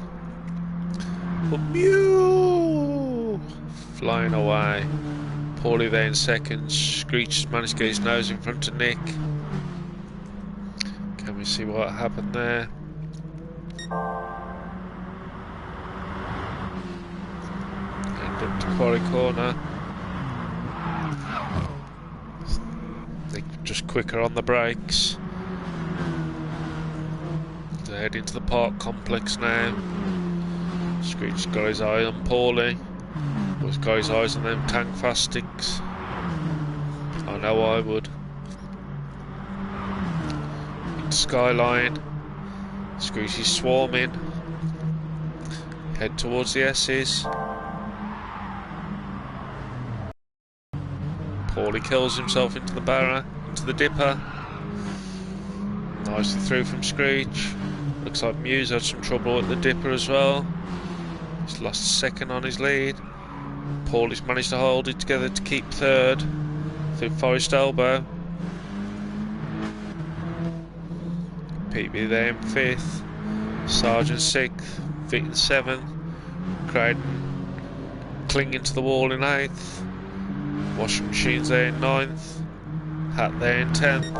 But Mew flying away. Paulie there in 2nd. Screech has managed to get his nose in front of Nick. Can we see what happened there? End up to quarry corner. Nick just quicker on the brakes. They head into the park complex now. Screech's got his eye on Paulie. He's got his eyes on them tank fast sticks. I know I would. Skyline. Screech is swarming. Head towards the S's. Paulie kills himself into the barra, into the dipper. Nicely through from Screech. Looks like Mew's had some trouble at the dipper as well. He's lost a 2nd on his lead. Paulie's managed to hold it together to keep 3rd through Forest Elbow. PB there in 5th. Sergeant 6th. Vic in 7th. Creighton clinging to the wall in 8th. Washing Machines there in 9th. Hat there in 10th.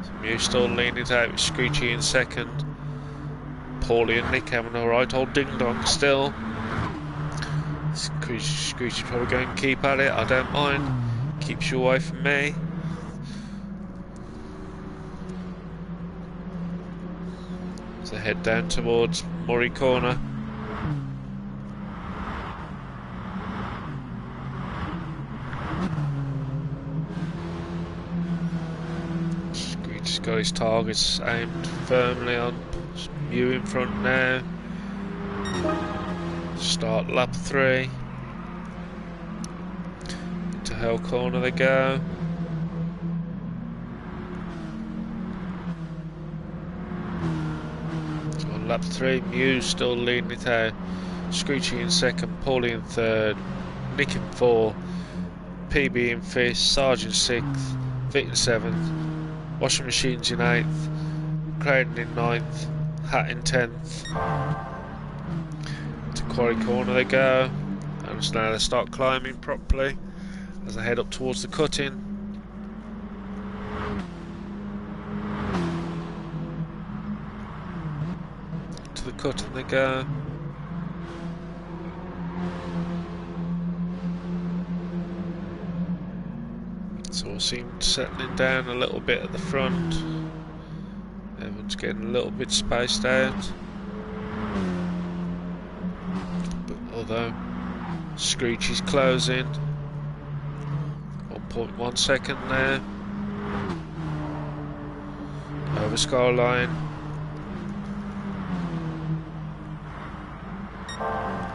So Mew still leaning it out with Screechy in 2nd. Paulie and Nick having a right old ding dong still. Screechy's probably going to keep at it, I don't mind. Keeps you away from me. So head down towards Murray corner. Screechy's got his targets aimed firmly on Mew in front now. Start lap 3. Into hell corner they go. So on lap 3, Mew still leading it out. Screechy in 2nd, Paulie in 3rd, Nick in 4th, PB in 5th, Sergeant 6th, Vic in 7th, Washing Machines in 8th, Creighton in 9th, Hat in 10th. To quarry corner they go, and now they start climbing properly as they head up towards the cutting. To the cutting they go. It's all seemed settling down a little bit at the front. Everyone's getting a little bit spaced out. But although Screech is closing, 1.1 second there. Over skyline.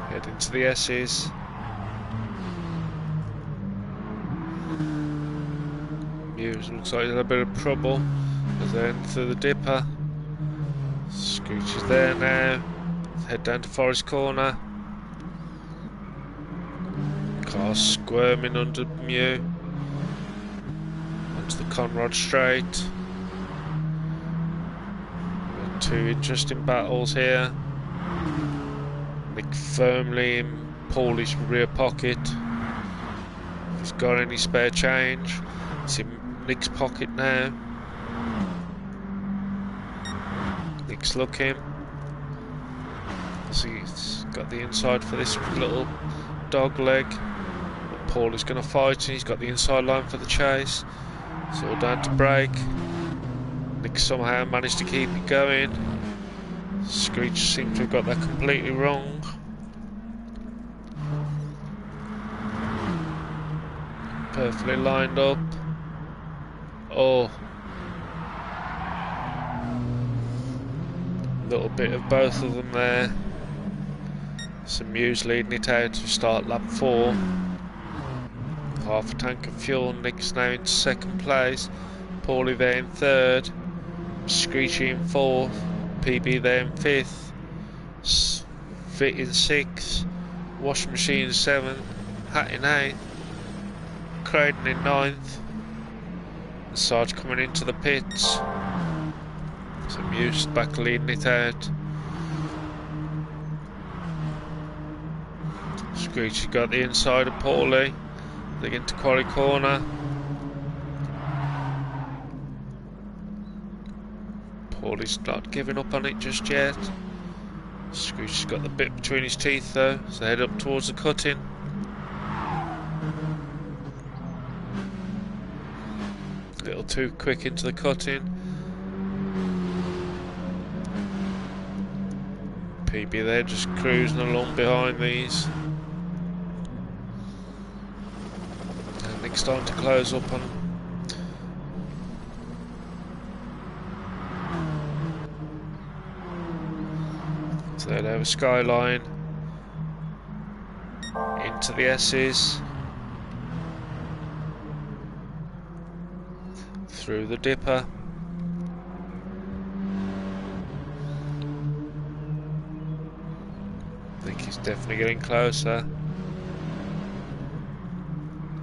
Head into the S's. Mewes looks like he's in a bit of trouble as they enter the dipper. Screech is there now. Head down to Forest Corner. Car squirming under Mew. Onto the Conrod Straight. Got two interesting battles here. Nick firmly in Paulie's rear pocket. If he's got any spare change, it's in Nick's pocket now. Nick's looking. See, he's got the inside for this little dog leg. But Paul is going to fight, and he's got the inside line for the chase. It's all down to brake. Nick somehow managed to keep it going. Screech seemed to have got that completely wrong. Perfectly lined up. Oh. A little bit of both of them there. So Mew's leading it out to start lap 4. Half a tank of fuel. Nick's now in second place. Paulie there in third. Screechy in fourth. PB there in fifth. Fit in sixth. Washing machine in seventh. Hat in eighth. Craden in ninth. And Sarge coming into the pits. So Mew's back leading it out. Screechy got the inside of Paulie. They get into quali corner. Paulie's not giving up on it just yet. Screechy's got the bit between his teeth though, so head up towards the cutting. A little too quick into the cutting. PB there just cruising along behind these. And Nick's starting to close up on. So they have a skyline into the S's, through the dipper. I think he's definitely getting closer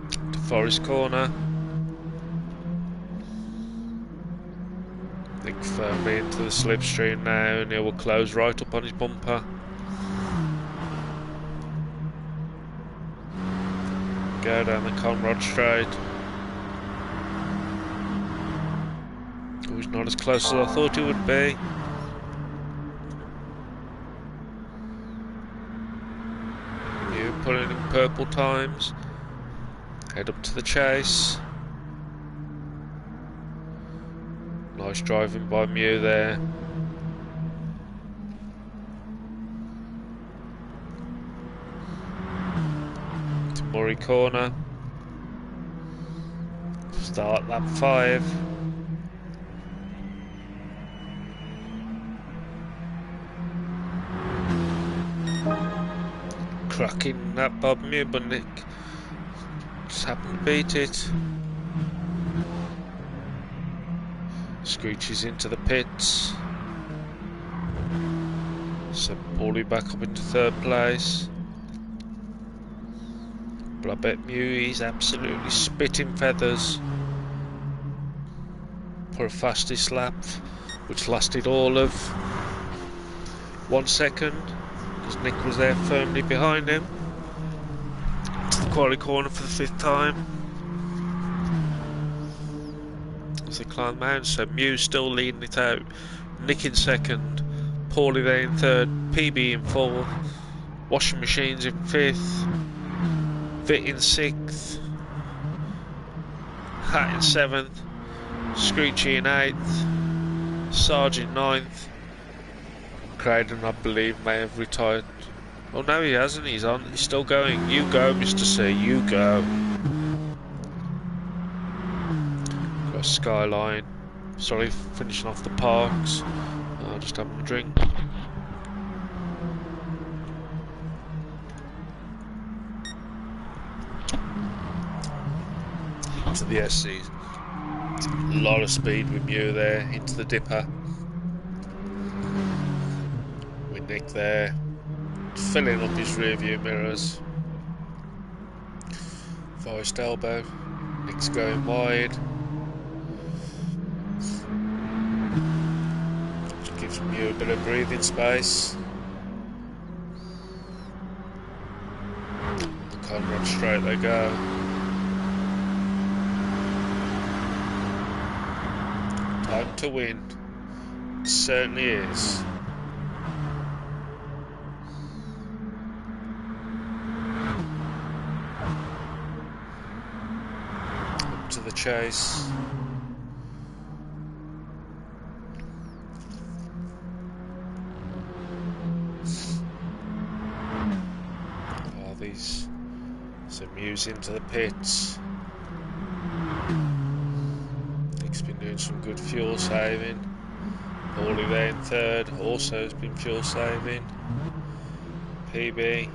to Forest Corner. Nick firmly into the slipstream now, and he will close right up on his bumper. Go down the Conrod straight. Oh, he's not as close as I thought he would be. Mew putting in purple times. Head up to the chase. Nice driving by Mew there. To Murray Corner. Start lap 5. Cracking that Bob Mew, but Nick just happened to beat it. Screeches into the pits. So Paulie back up into third place. But I bet Mew, he's absolutely spitting feathers for a fastest lap, which lasted all of 1 second, because Nick was there firmly behind him. To the quali corner for the 5th time. As they climb the mountain, so Mew still leading it out. Nick in second, Paulie there in third, PB in fourth, Washing Machines in 5th, Fit in 6th, Hat in 7th, Screechy in 8th, Sarge in 9th. Craden, I believe, may have retired. Oh no, he hasn't, he's on, he's still going. You go, Mr. C, you go. Got a skyline. Sorry, finishing off the parks. Just having a drink. To the SCs. A lot of speed with Mew there, into the dipper. With Nick there, filling up his rear view mirrors. Forest elbow. Nick's going wide. Which gives Mew a bit of breathing space. The Conrod straight they go. Time to win. It certainly is. Up to the chase. Oh, these some Mews into the pits. Been doing some good fuel saving. Paulie there in third, also has been fuel saving. PB.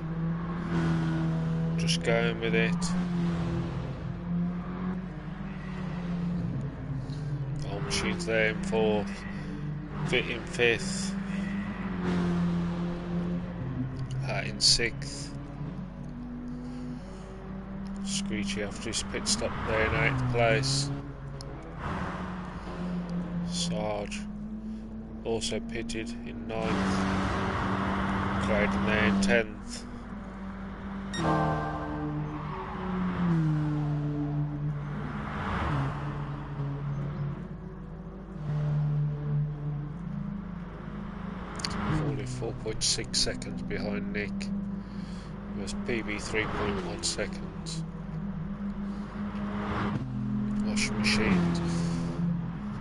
Just going with it. The whole machine's there in 4th. Fit in 5th. Hat in 6th. Screechy after his pit stop there in 8th place. Sarge also pitted in 9th. Clayton there in 10th. Only 4.6 seconds behind Nick. He was PB 3.1 seconds. Washing machines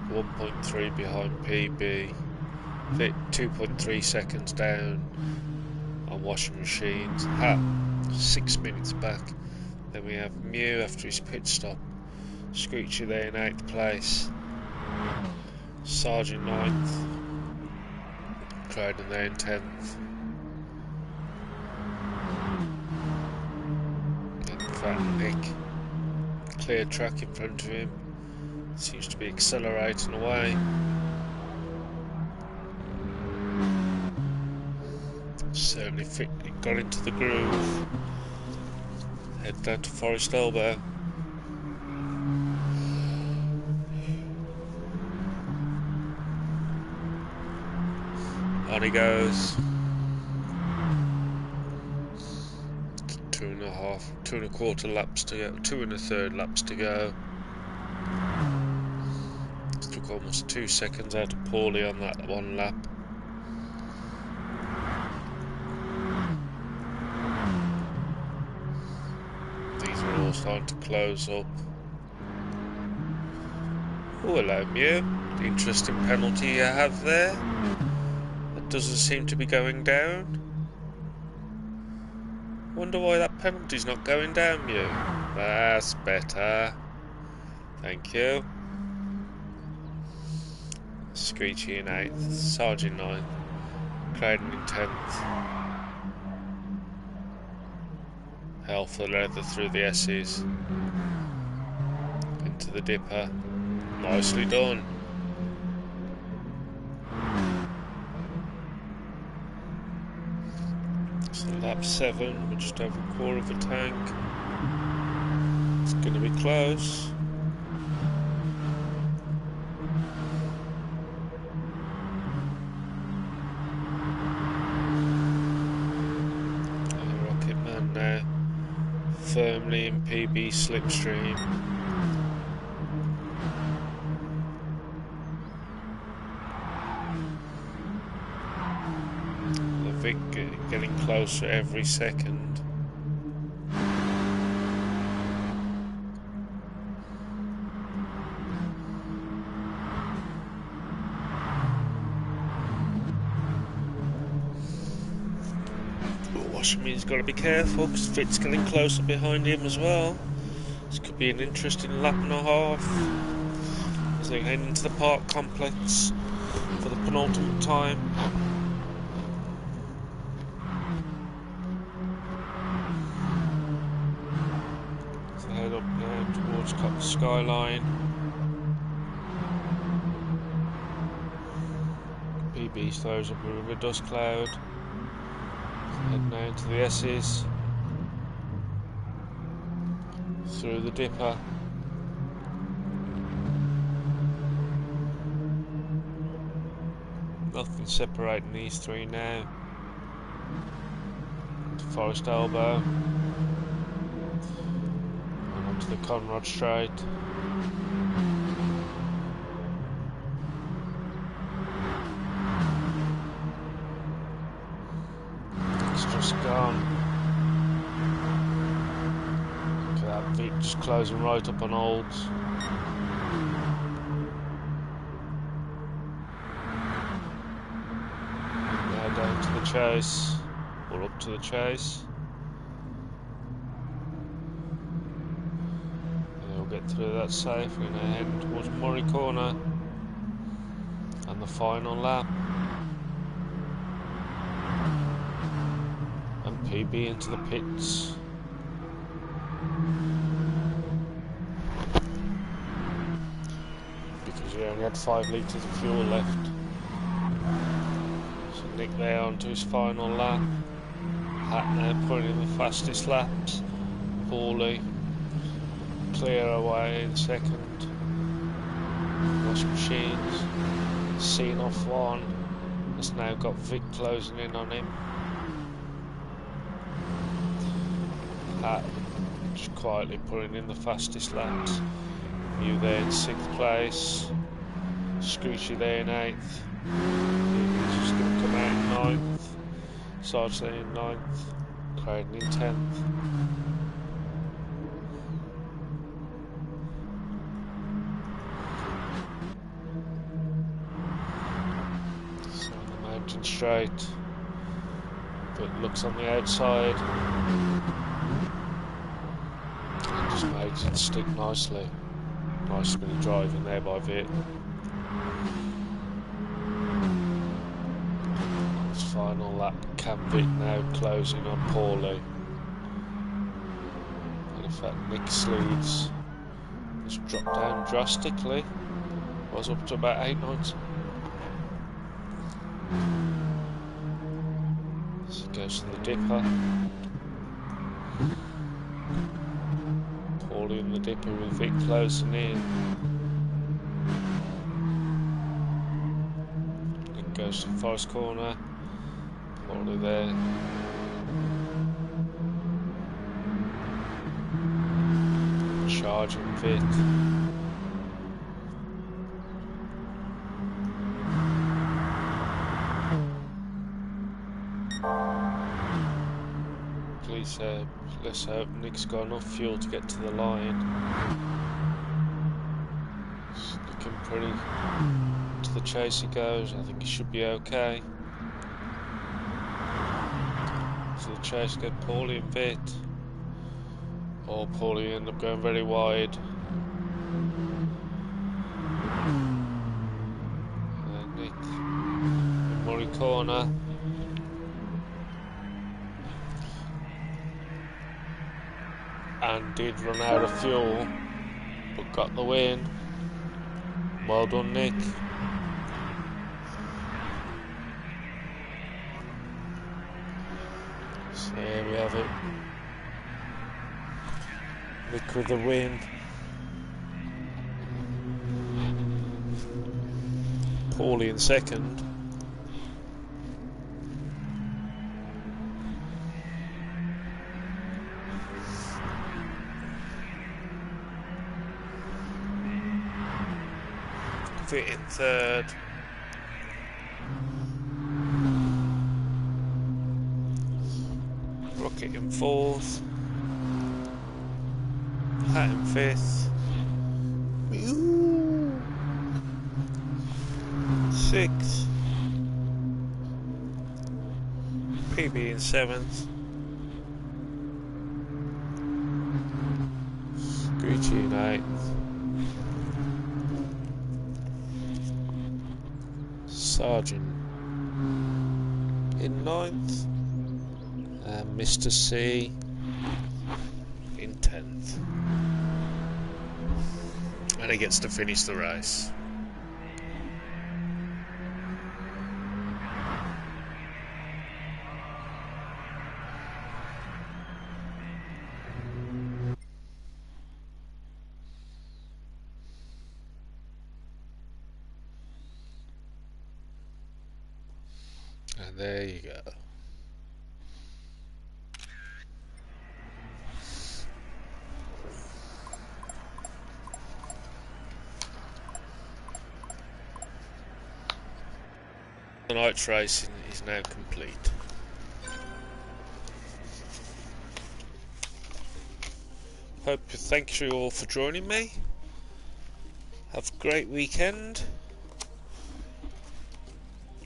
1.3 behind PB. Fit 2.3 seconds down on washing machines. Hat 6 minutes back. Then we have Mew after his pit stop. Screechy there in 8th place. Sarge in 9th. Crowden there in 10th. And Fat Nick. Clear track in front of him. Seems to be accelerating away. Certainly fit, got into the groove. Head down to Forest Elbow. On he goes. 2.25 laps to go. 2 1/3 laps to go. Took almost 2 seconds out of Paulie on that one lap. These are all starting to close up. Oh, hello, Mew. Interesting penalty you have there. That doesn't seem to be going down. Wonder why that penalty's not going down, Mew. That's better. Thank you. Screechy in 8th, Sarge in 9th, Crayden in 10th. Hell for leather through the S's. Into the dipper. Nicely done. So lap 7, we're just over a quarter of a tank. It's going to be close. Firmly in PB slipstream. The Vic getting closer every second. He's got to be careful because Fit's getting closer behind him as well. This could be an interesting lap and a half as they head into the park complex for the penultimate time. So head up now towards the skyline. PB throws up a bit of a dust cloud. Head now to the S's, through the dipper, nothing separating these three now, to Forest Elbow, and onto the Conrod Straight. Just gone. Look at that Vic just closing right up on Olds. Now down to the chase, or up to the chase. And we'll get through that safe. We're now heading towards Murray Corner and the final lap. PB into the pits. Because he only had 5 litres of fuel left. So Nick there onto his final lap. Hat now putting in the fastest laps. Paulie clear away in second. Wash Machines seen off one. Has now got Vic closing in on him. Hat just quietly putting in the fastest laps. Mew there in 6th place. Screechy there in 8th. He's just going to come out in 9th. Sarge there in 9th. Craden in 10th. So on the mountain straight. But looks on the outside. And just makes it stick nicely. Nice bit of driving there by Vic. His final lap, Cam Vic now closing on Paulie. And in fact, Nick Sleeves has dropped down drastically. Was up to about 8 knots. So he goes to the dipper. Paulie in the dipper with Vic closing in. Nick goes to the forest corner. Paulie there. Charging Vic. Let's hope Nick's got enough fuel to get to the line. It's looking pretty. To the chase he goes. I think he should be okay. To the chase get Paulie and Vic. Or Paulie end up going very wide. And Nick in Murray corner. And did run out of fuel, but got the win. Well done, Nick. So there we have it. Nick with the win. Paulie in second. Vic in third. Rocket in fourth. Hat in fifth. Sixth. PB in seventh. Screechy in eighth. Sergeant in 9th and Mr. C in 10th, and he gets to finish the race. And there you go. Tonight's racing is now complete. Thank you all for joining me. Have a great weekend.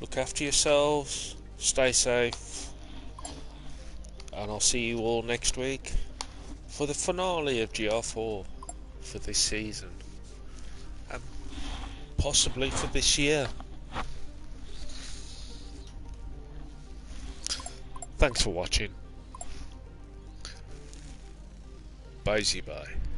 Look after yourselves, stay safe, and I'll see you all next week for the finale of Gr4 for this season, and possibly for this year. Thanks for watching. Bye bye.